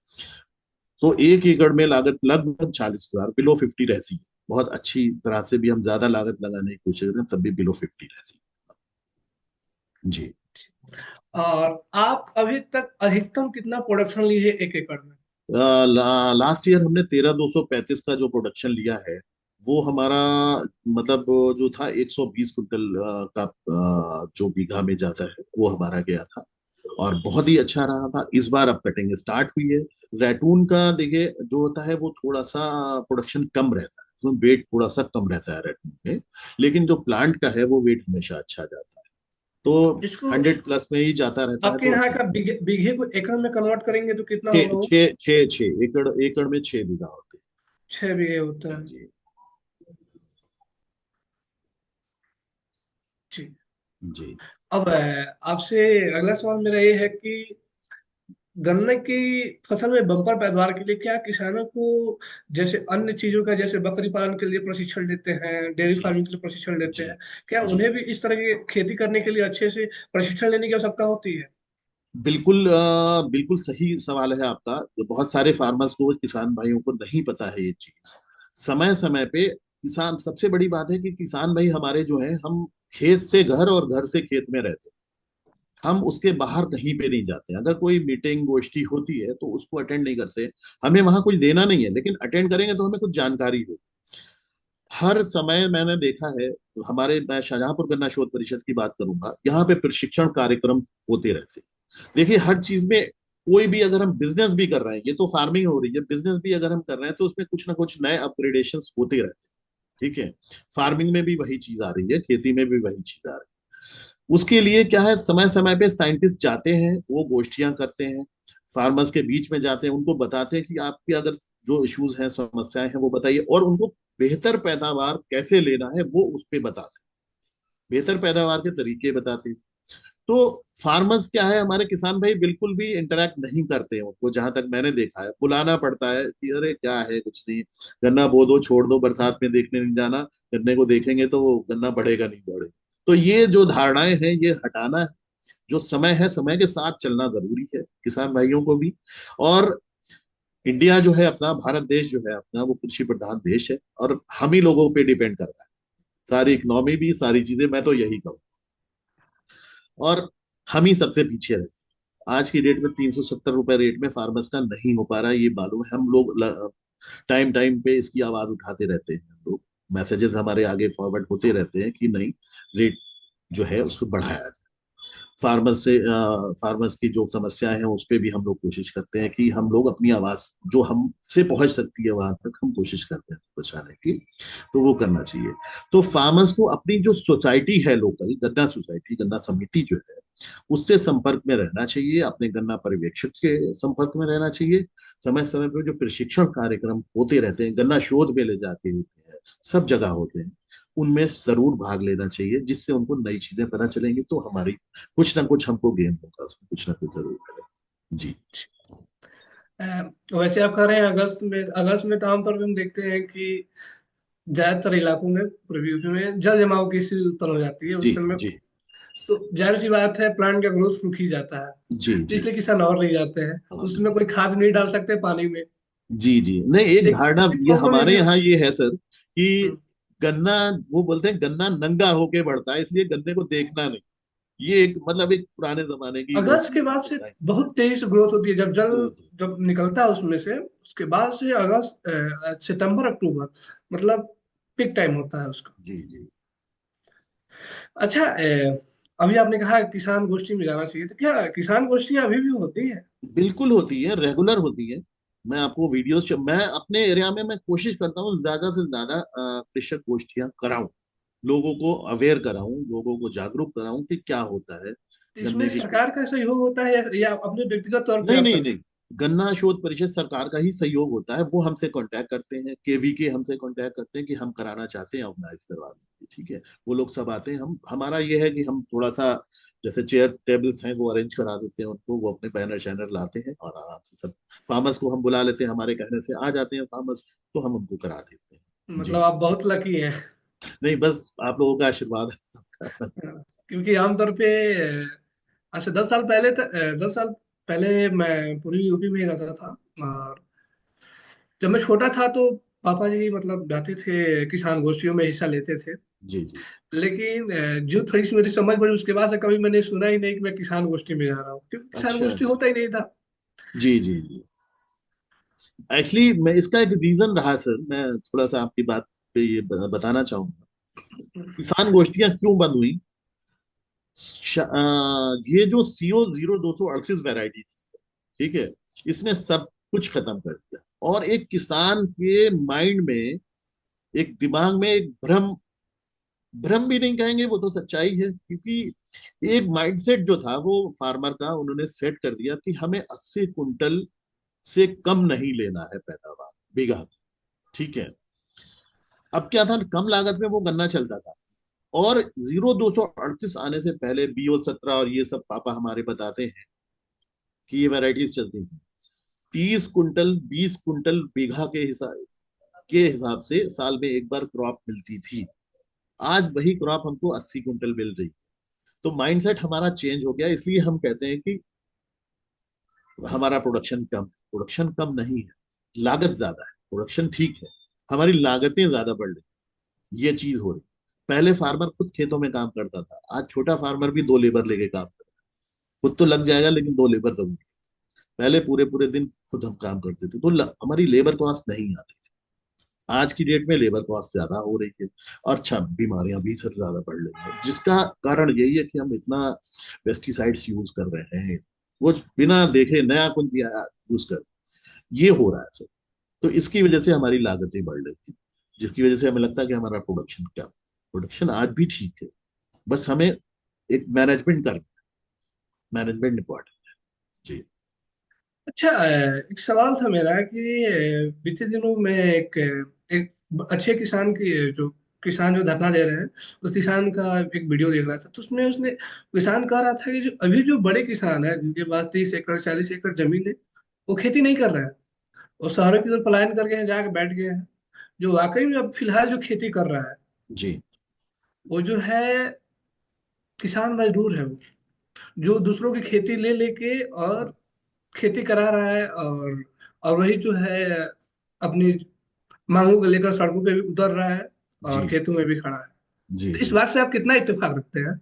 Speaker 2: तो 1 एकड़ में लागत लगभग 40,000, बिलो 50 रहती है। बहुत अच्छी तरह से भी हम ज्यादा लागत लगाने की कोशिश करें तब भी बिलो 50 रहती है जी।
Speaker 1: और आप अभी तक अधिकतम कितना प्रोडक्शन लिए 1 एकड़ में?
Speaker 2: लास्ट ईयर हमने 13,235 का जो प्रोडक्शन लिया है, वो हमारा मतलब जो था 120 कुंटल का जो बीघा में जाता है वो हमारा गया था, और बहुत ही अच्छा रहा था। इस बार अब कटिंग स्टार्ट हुई है। रैटून का देखिए जो होता है वो थोड़ा सा प्रोडक्शन कम रहता है, उसमें वेट थोड़ा सा कम रहता है रैटून में, लेकिन जो प्लांट का है वो वेट हमेशा अच्छा जाता है, तो
Speaker 1: इसको
Speaker 2: 100 प्लस में ही जाता रहता है,
Speaker 1: आपके
Speaker 2: तो
Speaker 1: यहाँ
Speaker 2: अच्छा।
Speaker 1: का बीघे को एकड़ में कन्वर्ट करेंगे तो कितना
Speaker 2: छः
Speaker 1: होगा वो?
Speaker 2: छः छः छः एकड़, एकड़ में 6 बीघा होते
Speaker 1: 6 बीघे होता
Speaker 2: हैं
Speaker 1: है।
Speaker 2: जी।
Speaker 1: जी।
Speaker 2: जी
Speaker 1: अब आपसे अगला सवाल मेरा ये है कि गन्ने की फसल में बम्पर पैदावार के लिए क्या किसानों को जैसे अन्य चीजों का, जैसे बकरी पालन के लिए प्रशिक्षण लेते हैं, डेयरी
Speaker 2: जी
Speaker 1: फार्मिंग के लिए प्रशिक्षण लेते
Speaker 2: जी
Speaker 1: हैं, क्या
Speaker 2: जी।
Speaker 1: उन्हें भी इस तरह की खेती करने के लिए अच्छे से प्रशिक्षण लेने की आवश्यकता होती है?
Speaker 2: बिल्कुल बिल्कुल सही सवाल है आपका। जो बहुत सारे फार्मर्स को, किसान भाइयों को नहीं पता है ये चीज। समय समय पे किसान, सबसे बड़ी बात है कि किसान भाई हमारे जो है, हम खेत से घर और घर से खेत में रहते हैं, हम उसके बाहर कहीं पे नहीं जाते। अगर कोई मीटिंग गोष्ठी होती है तो उसको अटेंड नहीं करते। हमें वहां कुछ देना नहीं है, लेकिन अटेंड करेंगे तो हमें कुछ जानकारी हो। हर समय मैंने देखा है, हमारे, मैं शाहजहांपुर गन्ना शोध परिषद की बात करूंगा, यहाँ पे प्रशिक्षण कार्यक्रम होते रहते हैं। देखिए हर चीज में, कोई भी अगर हम बिजनेस भी कर रहे हैं, ये तो फार्मिंग हो रही है, बिजनेस भी अगर हम कर रहे हैं तो उसमें कुछ ना कुछ नए अपग्रेडेशन होते रहते हैं, ठीक है। फार्मिंग में भी वही चीज आ रही है, खेती में भी वही चीज आ रही है। उसके लिए क्या है, समय समय पे साइंटिस्ट जाते हैं, वो गोष्ठियां करते हैं, फार्मर्स के बीच में जाते हैं, उनको बताते हैं कि आपके अगर जो इश्यूज हैं, समस्याएं हैं, वो बताइए, और उनको बेहतर पैदावार कैसे लेना है वो उस पे बताते हैं, बेहतर पैदावार के तरीके बताते हैं। तो फार्मर्स क्या है, हमारे किसान भाई बिल्कुल भी इंटरेक्ट नहीं करते हैं, उनको जहां तक मैंने देखा है बुलाना पड़ता है कि अरे क्या है, कुछ नहीं, गन्ना बो दो, छोड़ दो, बरसात में देखने नहीं जाना, गन्ने को देखेंगे तो वो गन्ना बढ़ेगा नहीं बढ़ेगा। तो ये जो धारणाएं हैं ये हटाना है। जो समय है, समय के साथ चलना जरूरी है किसान भाइयों को भी। और इंडिया जो है अपना, भारत देश जो है अपना, वो कृषि प्रधान देश है, और हम ही लोगों पे डिपेंड करता है, सारी इकोनॉमी भी, सारी चीजें, मैं तो यही कहूँ। और हम ही सबसे पीछे रहते हैं। आज की डेट में 370 रुपए रेट में फार्मर्स का नहीं हो पा रहा है, ये मालूम है। हम लोग टाइम टाइम पे इसकी आवाज उठाते रहते हैं, हम लोग मैसेजेस हमारे आगे फॉरवर्ड होते रहते हैं कि नहीं, रेट जो है उसको बढ़ाया जाए। फार्मर्स की जो समस्याएं हैं उस पे भी हम लोग कोशिश करते हैं कि हम लोग अपनी आवाज जो हमसे पहुंच सकती है वहां तक हम कोशिश करते हैं पहुंचाने की, तो वो करना चाहिए। तो फार्मर्स को अपनी जो सोसाइटी है, लोकल गन्ना सोसाइटी, गन्ना समिति जो है, उससे संपर्क में रहना चाहिए, अपने गन्ना पर्यवेक्षक के संपर्क में रहना चाहिए। समय समय पर जो प्रशिक्षण कार्यक्रम होते रहते हैं, गन्ना शोध मेले जाके होते हैं, सब जगह होते हैं, उनमें जरूर भाग लेना चाहिए, जिससे उनको नई चीजें पता चलेंगी, तो हमारी कुछ ना कुछ हमको गेन होगा, उसमें कुछ ना कुछ जरूर करें जी।
Speaker 1: अ, वैसे आप कह रहे हैं अगस्त में तो आमतौर पर हम देखते हैं कि ज्यादातर इलाकों में, पूर्वी यूपी में जल जमाव की स्थिति उत्पन्न हो जाती है
Speaker 2: जी
Speaker 1: उस समय।
Speaker 2: जी
Speaker 1: तो जाहिर सी बात है, प्लांट का ग्रोथ रुक ही जाता है,
Speaker 2: जी
Speaker 1: तो
Speaker 2: जी।
Speaker 1: इसलिए किसान और नहीं जाते हैं।
Speaker 2: हाँ
Speaker 1: उसमें
Speaker 2: नहीं,
Speaker 1: कोई खाद नहीं डाल सकते पानी में।
Speaker 2: जी जी नहीं, एक
Speaker 1: एक
Speaker 2: धारणा
Speaker 1: एक
Speaker 2: ये
Speaker 1: प्रॉब्लम ये
Speaker 2: हमारे
Speaker 1: भी
Speaker 2: यहाँ ये है सर कि
Speaker 1: हम्म,
Speaker 2: गन्ना, वो बोलते हैं गन्ना नंगा होके बढ़ता है, इसलिए गन्ने को देखना नहीं। ये एक मतलब एक पुराने जमाने की वो
Speaker 1: अगस्त के
Speaker 2: चीज
Speaker 1: बाद से
Speaker 2: है।
Speaker 1: बहुत तेजी से ग्रोथ होती है,
Speaker 2: जी जी
Speaker 1: जब निकलता है उसमें से, उसके बाद से अगस्त सितंबर अक्टूबर, मतलब पीक टाइम होता है उसका।
Speaker 2: जी जी।
Speaker 1: अच्छा, अभी आपने कहा किसान गोष्ठी में जाना चाहिए, तो क्या किसान गोष्ठियां अभी भी होती है?
Speaker 2: बिल्कुल होती है, रेगुलर होती है। मैं आपको मैं अपने एरिया में मैं कोशिश करता हूँ ज्यादा से ज्यादा कृषक गोष्ठियां कराऊं, लोगों को अवेयर कराऊं, लोगों को जागरूक कराऊं कि क्या होता है
Speaker 1: इसमें
Speaker 2: गन्ने की खेती।
Speaker 1: सरकार का सहयोग होता है या अपने व्यक्तिगत तौर पे
Speaker 2: नहीं
Speaker 1: आप
Speaker 2: नहीं
Speaker 1: करते
Speaker 2: नहीं, गन्ना शोध परिषद सरकार का ही सहयोग होता है। वो हमसे कांटेक्ट करते हैं, केवीके हमसे कांटेक्ट करते हैं कि हम कराना चाहते हैं, ऑर्गेनाइज करवा देंगे, ठीक है। वो लोग सब आते हैं, हम हमारा ये है कि हम थोड़ा सा जैसे चेयर टेबल्स हैं वो अरेंज करा देते हैं उनको, वो अपने बैनर शैनर लाते हैं और आराम से सब फार्मर्स को हम बुला लेते हैं, हमारे कहने से आ जाते हैं फार्मर्स, तो हम उनको करा देते हैं।
Speaker 1: हैं? मतलब
Speaker 2: जी।
Speaker 1: आप बहुत लकी हैं।
Speaker 2: नहीं, बस आप लोगों का आशीर्वाद है सबका।
Speaker 1: क्योंकि आमतौर पे आज से 10 साल पहले तक, 10 साल पहले मैं पूरी यूपी में ही रहता था। और जब मैं छोटा था तो पापा जी मतलब जाते थे, किसान गोष्ठियों में हिस्सा लेते थे।
Speaker 2: जी जी
Speaker 1: लेकिन जो थोड़ी सी मेरी समझ पड़ी उसके बाद से कभी मैंने सुना ही नहीं कि मैं किसान गोष्ठी में जा रहा हूँ, क्योंकि किसान
Speaker 2: अच्छा
Speaker 1: गोष्ठी
Speaker 2: अच्छा।
Speaker 1: होता ही नहीं था।
Speaker 2: जी जी जी। एक्चुअली मैं इसका एक रीजन रहा सर, मैं थोड़ा सा आपकी बात पे ये बताना चाहूंगा। किसान गोष्ठियां क्यों बंद हुई? ये जो CO 0238 वैरायटी थी, ठीक है, इसने सब कुछ खत्म कर दिया। और एक किसान के माइंड में, एक दिमाग में एक भ्रम, भ्रम भी नहीं कहेंगे, वो तो सच्चाई है, क्योंकि एक माइंडसेट जो था वो फार्मर का, उन्होंने सेट कर दिया कि हमें 80 कुंटल से कम नहीं लेना है पैदावार बीघा की, ठीक है। अब क्या था, कम लागत में वो गन्ना चलता था। और 0238 आने से पहले BO 17 और ये सब पापा हमारे बताते हैं कि ये वैरायटीज चलती थी। 30 कुंटल 20 कुंटल बीघा के हिसाब से साल में एक बार क्रॉप मिलती थी। आज वही क्रॉप हमको 80 कुंटल मिल रही है। तो माइंडसेट हमारा चेंज हो गया, इसलिए हम कहते हैं कि हमारा प्रोडक्शन कम नहीं है, लागत ज्यादा है। प्रोडक्शन ठीक है, हमारी लागतें ज्यादा बढ़ रही, ये चीज हो रही। पहले फार्मर खुद खेतों में काम करता था, आज छोटा फार्मर भी 2 लेबर लेके काम करता है। खुद तो लग जाएगा लेकिन 2 लेबर जरूर। पहले पूरे पूरे दिन खुद हम काम करते थे तो हमारी लेबर कॉस्ट नहीं आती थी। आज की डेट में लेबर कॉस्ट ज्यादा हो रही है, और अच्छा बीमारियां भी सर ज्यादा बढ़ रही है, जिसका कारण यही है कि हम इतना पेस्टिसाइड्स यूज कर रहे हैं, वो बिना देखे नया कुछ भी यूज कर, ये हो रहा है सर। तो इसकी वजह से हमारी लागतें बढ़ रही थी, जिसकी वजह से हमें लगता है कि हमारा प्रोडक्शन आज भी ठीक है। बस हमें एक मैनेजमेंट करना, मैनेजमेंट इंपॉर्टेंट है। जी
Speaker 1: अच्छा, एक सवाल था मेरा कि बीते दिनों में एक अच्छे किसान की जो किसान जो धरना दे रहे हैं, उस किसान का एक वीडियो देख रहा था। तो उसमें उसने किसान कह रहा था कि जो अभी जो बड़े किसान है जिनके पास 30 एकड़ 40 एकड़ जमीन है, वो खेती नहीं कर रहे हैं। वो शहरों की तरफ पलायन करके यहाँ जाके बैठ गए हैं। जो वाकई में अब फिलहाल जो खेती कर रहा है,
Speaker 2: जी
Speaker 1: वो जो है किसान मजदूर है वो, जो दूसरों की खेती ले लेके और खेती करा रहा है। और वही जो है अपनी मांगों को लेकर सड़कों पे भी उतर रहा है
Speaker 2: जी
Speaker 1: और खेतों में भी खड़ा है।
Speaker 2: जी
Speaker 1: तो इस
Speaker 2: जी।
Speaker 1: बात से आप कितना इत्तेफाक रखते हैं?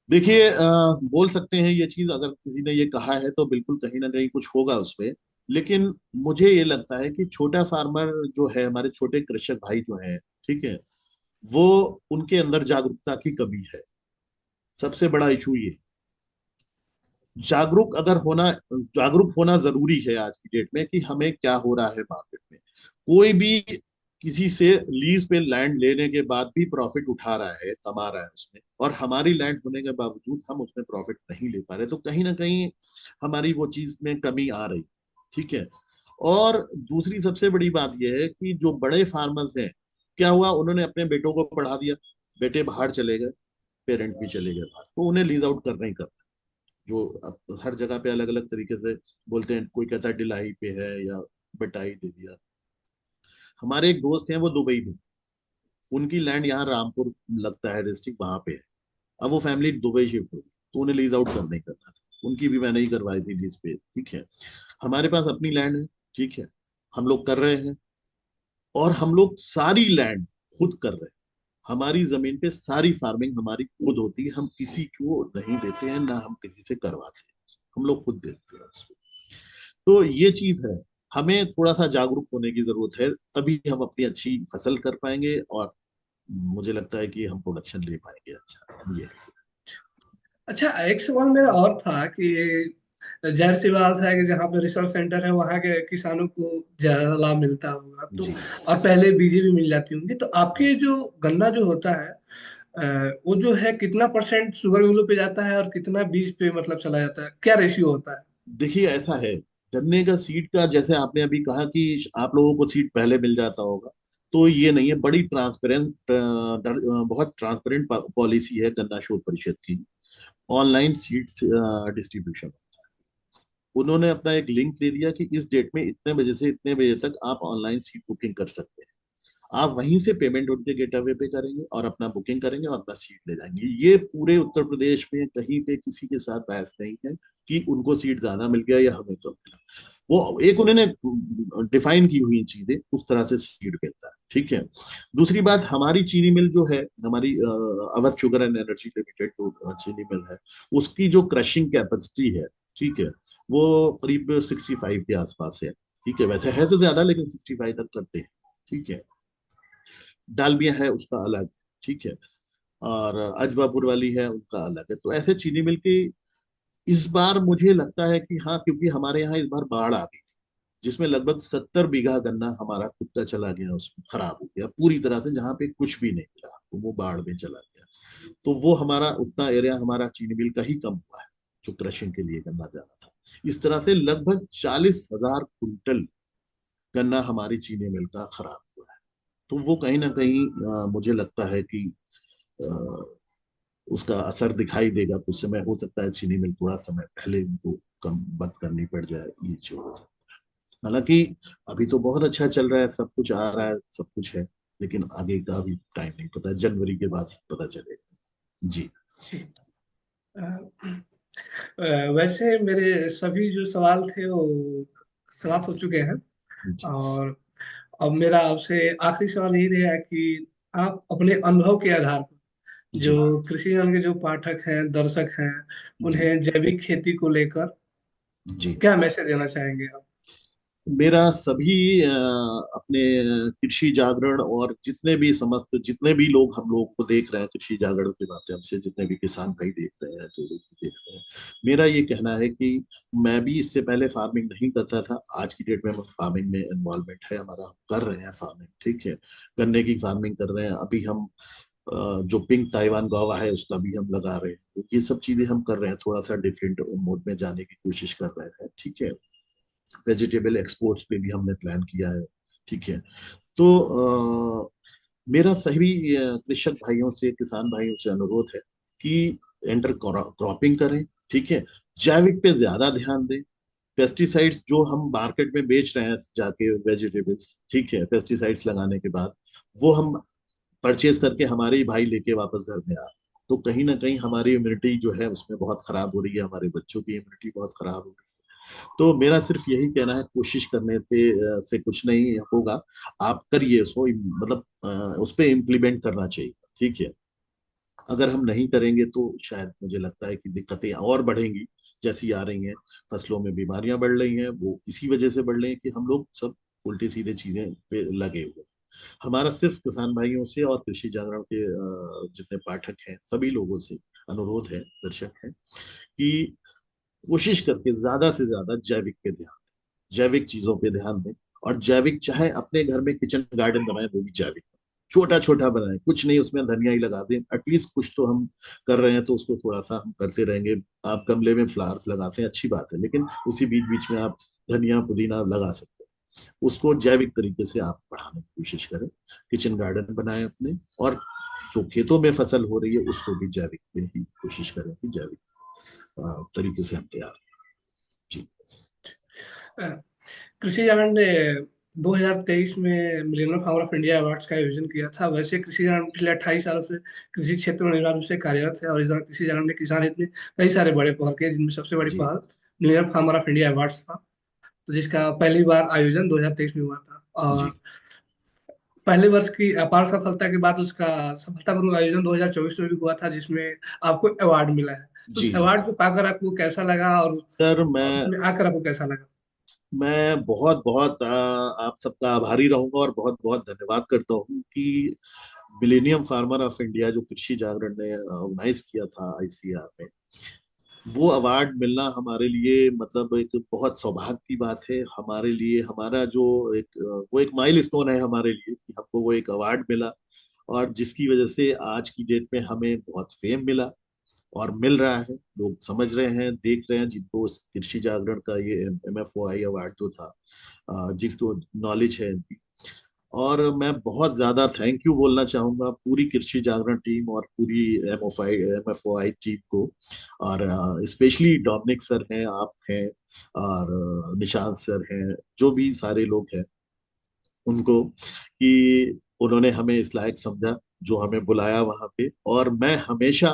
Speaker 2: देखिए, बोल सकते हैं ये चीज, अगर किसी ने ये कहा है तो बिल्कुल कहीं ना कहीं कुछ होगा उसपे। लेकिन मुझे ये लगता है कि छोटा फार्मर जो है, हमारे छोटे कृषक भाई जो है, ठीक है, वो, उनके अंदर जागरूकता की कमी है। सबसे बड़ा इशू ये है। जागरूक होना जरूरी है आज की डेट में कि हमें क्या हो रहा है मार्केट में। कोई भी किसी से लीज पे लैंड लेने के बाद भी प्रॉफिट उठा रहा है, कमा रहा है उसमें, और हमारी लैंड होने के बावजूद हम उसमें प्रॉफिट नहीं ले पा रहे, तो कहीं ना कहीं हमारी वो चीज में कमी आ रही, ठीक है। और दूसरी सबसे बड़ी बात यह है कि जो बड़े फार्मर्स हैं, क्या हुआ, उन्होंने अपने बेटों को पढ़ा दिया, बेटे बाहर चले गए, पेरेंट भी चले गए बाहर, तो उन्हें लीज आउट करना ही करना। जो अब हर जगह पे अलग अलग तरीके से बोलते हैं, कोई कहता है डिलाई पे है या बटाई दे दिया। हमारे एक दोस्त हैं वो दुबई में, उनकी लैंड यहाँ रामपुर लगता है डिस्ट्रिक्ट, वहां पे है। अब वो फैमिली दुबई शिफ्ट हो गई, तो उन्हें लीज आउट करना ही करना था, उनकी भी मैंने ही करवाई थी लीज पे, ठीक है। हमारे पास अपनी लैंड है, ठीक है, हम लोग कर रहे हैं, और हम लोग सारी लैंड खुद कर रहे हैं। हमारी जमीन पे सारी फार्मिंग हमारी खुद होती है, हम किसी को नहीं देते हैं, ना हम किसी से करवाते हैं, हम लोग खुद देते हैं उसको। तो ये चीज है, हमें थोड़ा सा जागरूक होने की जरूरत है, तभी हम अपनी अच्छी फसल कर पाएंगे, और मुझे लगता है कि हम प्रोडक्शन ले पाएंगे अच्छा, ये है।
Speaker 1: अच्छा, एक सवाल मेरा और था कि जाहिर सी बात है कि जहाँ पे रिसर्च सेंटर है वहाँ के किसानों को ज्यादा लाभ मिलता होगा तो,
Speaker 2: जी
Speaker 1: और पहले बीजें भी मिल जाती होंगी। तो आपके जो गन्ना जो होता है, वो जो है कितना परसेंट शुगर मिलों पे जाता है और कितना बीज पे मतलब चला जाता है, क्या रेशियो होता है?
Speaker 2: देखिए ऐसा है, गन्ने का सीड का जैसे आपने अभी कहा कि आप लोगों को सीड पहले मिल जाता होगा, तो ये नहीं है। बड़ी ट्रांसपेरेंट, बहुत ट्रांसपेरेंट पॉलिसी है गन्ना शोध परिषद की। ऑनलाइन सीड डिस्ट्रीब्यूशन, उन्होंने अपना एक लिंक दे दिया कि इस डेट में इतने बजे से इतने बजे तक आप ऑनलाइन सीट बुकिंग कर सकते हैं। आप वहीं से पेमेंट उनके गेटवे पे करेंगे और अपना बुकिंग करेंगे और अपना सीट ले जाएंगे। ये पूरे उत्तर प्रदेश में कहीं पे किसी के साथ बहस नहीं है कि उनको सीट ज्यादा मिल गया या हमें कम मिला। वो एक उन्होंने डिफाइन की हुई चीजें, उस तरह से सीट मिलता है। ठीक है। दूसरी बात, हमारी चीनी मिल जो है, हमारी Awadh sugar and energy limited जो चीनी मिल है, उसकी जो क्रशिंग कैपेसिटी है, ठीक है, वो करीब 65 के आसपास है। ठीक है, वैसे है तो ज्यादा, लेकिन 65 तक करते हैं। ठीक है। डालमिया है उसका अलग। ठीक है। और अजवापुर वाली है उनका अलग है। तो ऐसे चीनी मिल के इस बार मुझे लगता है कि हाँ, क्योंकि हमारे यहाँ इस बार बाढ़ आ गई थी, जिसमें लगभग 70 बीघा गन्ना हमारा खुद का चला गया, उसमें खराब हो गया पूरी तरह से, जहाँ पे कुछ भी नहीं मिला तो वो बाढ़ में चला गया। तो वो हमारा उतना एरिया हमारा चीनी मिल का ही कम हुआ है, जो क्रशिंग के लिए गन्ना जाना था। इस तरह से लगभग 40,000 कुंटल गन्ना हमारी चीनी मिल का खराब हुआ है। तो वो कहीं ना कहीं मुझे लगता है कि अ, उसका असर दिखाई देगा। कुछ समय हो सकता है चीनी मिल थोड़ा समय पहले उनको कम बंद करनी पड़ जाए, ये जो हो सकता है। हालांकि अभी तो बहुत अच्छा चल रहा है, सब कुछ आ रहा है, सब कुछ है। लेकिन आगे का अभी टाइम नहीं पता, जनवरी के बाद पता चलेगा। जी।
Speaker 1: जी। अ, वैसे मेरे सभी जो सवाल थे वो समाप्त हो चुके हैं।
Speaker 2: जी।
Speaker 1: और अब मेरा आपसे आखिरी सवाल यही रहेगा कि आप अपने अनुभव के आधार पर
Speaker 2: जी।
Speaker 1: जो कृषि विज्ञान के जो पाठक हैं, दर्शक हैं,
Speaker 2: जी।
Speaker 1: उन्हें जैविक खेती को लेकर
Speaker 2: जी।
Speaker 1: क्या मैसेज देना चाहेंगे आप?
Speaker 2: मेरा सभी अपने कृषि जागरण और जितने भी समस्त जितने भी लोग हम लोग को देख रहे हैं कृषि जागरण के माध्यम से, जितने भी किसान भाई देख रहे हैं, जो लोग भी देख रहे हैं, मेरा ये कहना है कि मैं भी इससे पहले फार्मिंग नहीं करता था। आज की डेट में हम फार्मिंग में इन्वॉल्वमेंट है हमारा, हम कर रहे हैं फार्मिंग। ठीक है। गन्ने की फार्मिंग कर रहे हैं अभी हम। जो पिंक ताइवान गुआवा है उसका भी हम लगा रहे हैं। तो ये सब चीजें हम कर रहे हैं, थोड़ा सा डिफरेंट मोड में जाने की कोशिश कर रहे हैं। ठीक है। वेजिटेबल एक्सपोर्ट्स पे भी हमने प्लान किया है। ठीक है। तो मेरा सभी कृषक भाइयों से, किसान भाइयों से अनुरोध है कि इंटर क्रॉपिंग करें। ठीक है। जैविक पे ज्यादा ध्यान दें। पेस्टिसाइड्स जो हम मार्केट में बेच रहे हैं जाके, वेजिटेबल्स, ठीक है, पेस्टिसाइड्स लगाने के बाद वो हम परचेज करके हमारे ही भाई लेके वापस घर में आ, तो कहीं ना कहीं हमारी इम्यूनिटी जो है उसमें बहुत खराब हो रही है, हमारे बच्चों की इम्यूनिटी बहुत खराब हो रही है। तो मेरा सिर्फ यही कहना है, कोशिश करने पे से कुछ नहीं होगा। आप करिए उसको, मतलब उस पर इम्प्लीमेंट करना चाहिए। ठीक है। अगर हम नहीं करेंगे तो शायद मुझे लगता है कि दिक्कतें और बढ़ेंगी, जैसी आ रही हैं। फसलों में बीमारियां बढ़ रही हैं, वो इसी वजह से बढ़ रही हैं कि हम लोग सब उल्टी सीधे चीजें पे लगे हुए हैं। हमारा सिर्फ किसान भाइयों से और कृषि जागरण के जितने पाठक हैं सभी लोगों से अनुरोध है, दर्शक है, कि कोशिश करके ज्यादा से ज्यादा जैविक पे ध्यान, जैविक चीजों पे ध्यान दें। और जैविक चाहे अपने घर में किचन गार्डन बनाए, वो भी जैविक छोटा छोटा बनाए, कुछ नहीं उसमें धनिया ही लगा दें, एटलीस्ट कुछ तो हम कर रहे हैं, तो उसको थोड़ा सा हम करते रहेंगे। आप गमले में फ्लावर्स लगाते हैं, अच्छी बात है, लेकिन उसी बीच बीच में आप धनिया पुदीना लगा सकते हैं। उसको जैविक तरीके से आप बढ़ाने की कोशिश करें। किचन गार्डन बनाए अपने, और जो खेतों में फसल हो रही है उसको भी जैविक में ही कोशिश करें कि जैविक तरीके से हम तैयार। जी।
Speaker 1: अ, कृषि विज्ञान ने 2023 में millennium farmer of India awards का आयोजन किया था। वैसे कृषि विज्ञान पिछले 28 सालों से कृषि क्षेत्र में निरंतर रूप से कार्यरत है और इस दौरान कृषि विज्ञान ने किसान हित में कई सारे बड़े पहल किए, जिनमें सबसे बड़ी
Speaker 2: जी।
Speaker 1: पहल millennium farmer of India awards था, तो जिसका पहली बार आयोजन 2023 में हुआ था।
Speaker 2: जी।
Speaker 1: और पहले वर्ष की अपार सफलता के बाद उसका सफलतापूर्वक आयोजन 2024 में भी हुआ था, जिसमें आपको अवार्ड मिला है। तो
Speaker 2: जी।
Speaker 1: उस
Speaker 2: जी।
Speaker 1: अवार्ड को पाकर आपको कैसा लगा,
Speaker 2: सर
Speaker 1: और
Speaker 2: मैं
Speaker 1: उसमें आकर आपको कैसा लगा?
Speaker 2: मैं बहुत बहुत आप सबका आभारी रहूंगा और बहुत बहुत धन्यवाद करता हूँ कि मिलेनियम फार्मर ऑफ इंडिया जो कृषि जागरण ने ऑर्गेनाइज किया था आईसीआर में, वो अवार्ड मिलना हमारे लिए मतलब एक बहुत सौभाग्य की बात है हमारे लिए। हमारा जो एक वो एक माइलस्टोन है हमारे लिए कि हमको वो एक अवार्ड मिला। और जिसकी वजह से आज की डेट में हमें बहुत फेम मिला और मिल रहा है। लोग समझ रहे हैं, देख रहे हैं, जिनको उस कृषि जागरण का ये MFOI अवार्ड जो था, जिनको नॉलेज है इनकी। और मैं बहुत ज्यादा थैंक यू बोलना चाहूंगा पूरी कृषि जागरण टीम और पूरी MFOI टीम को। और स्पेशली डोमिनिक सर हैं, आप हैं, और निशांत सर हैं, जो भी सारे लोग हैं उनको, कि उन्होंने हमें इस लायक समझा, जो हमें बुलाया वहां पे। और मैं हमेशा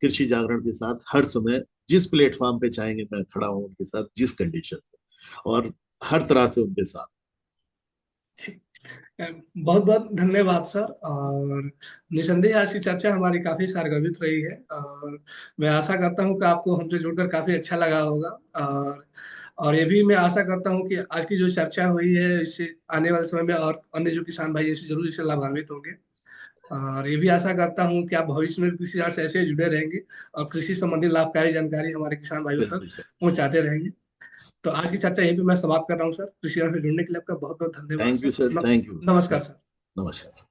Speaker 2: कृषि जागरण के साथ हर समय जिस प्लेटफॉर्म पे चाहेंगे मैं खड़ा हूं उनके साथ, जिस कंडीशन में, और हर तरह से उनके साथ।
Speaker 1: बहुत बहुत धन्यवाद सर। और निसंदेह आज की चर्चा हमारी काफी सारगर्भित रही है, और मैं आशा करता हूँ कि आपको हमसे जुड़कर काफी अच्छा लगा होगा। और ये भी मैं आशा करता हूँ कि आज की जो चर्चा हुई है इससे आने वाले समय में और अन्य जो किसान भाई हैं, इससे जरूर इससे लाभान्वित होंगे। और ये भी आशा करता हूँ कि आप भविष्य में भी कृषि कार्य से ऐसे जुड़े रहेंगे और कृषि संबंधी लाभकारी जानकारी हमारे किसान भाइयों तक
Speaker 2: बिल्कुल सर।
Speaker 1: पहुंचाते रहेंगे। तो आज की चर्चा यहीं पे मैं समाप्त कर रहा हूँ सर। कृषि कार्य से जुड़ने के लिए आपका बहुत बहुत धन्यवाद
Speaker 2: thank you
Speaker 1: sir.
Speaker 2: Sir, thank you.
Speaker 1: नमस्कार सर।
Speaker 2: नमस्कार।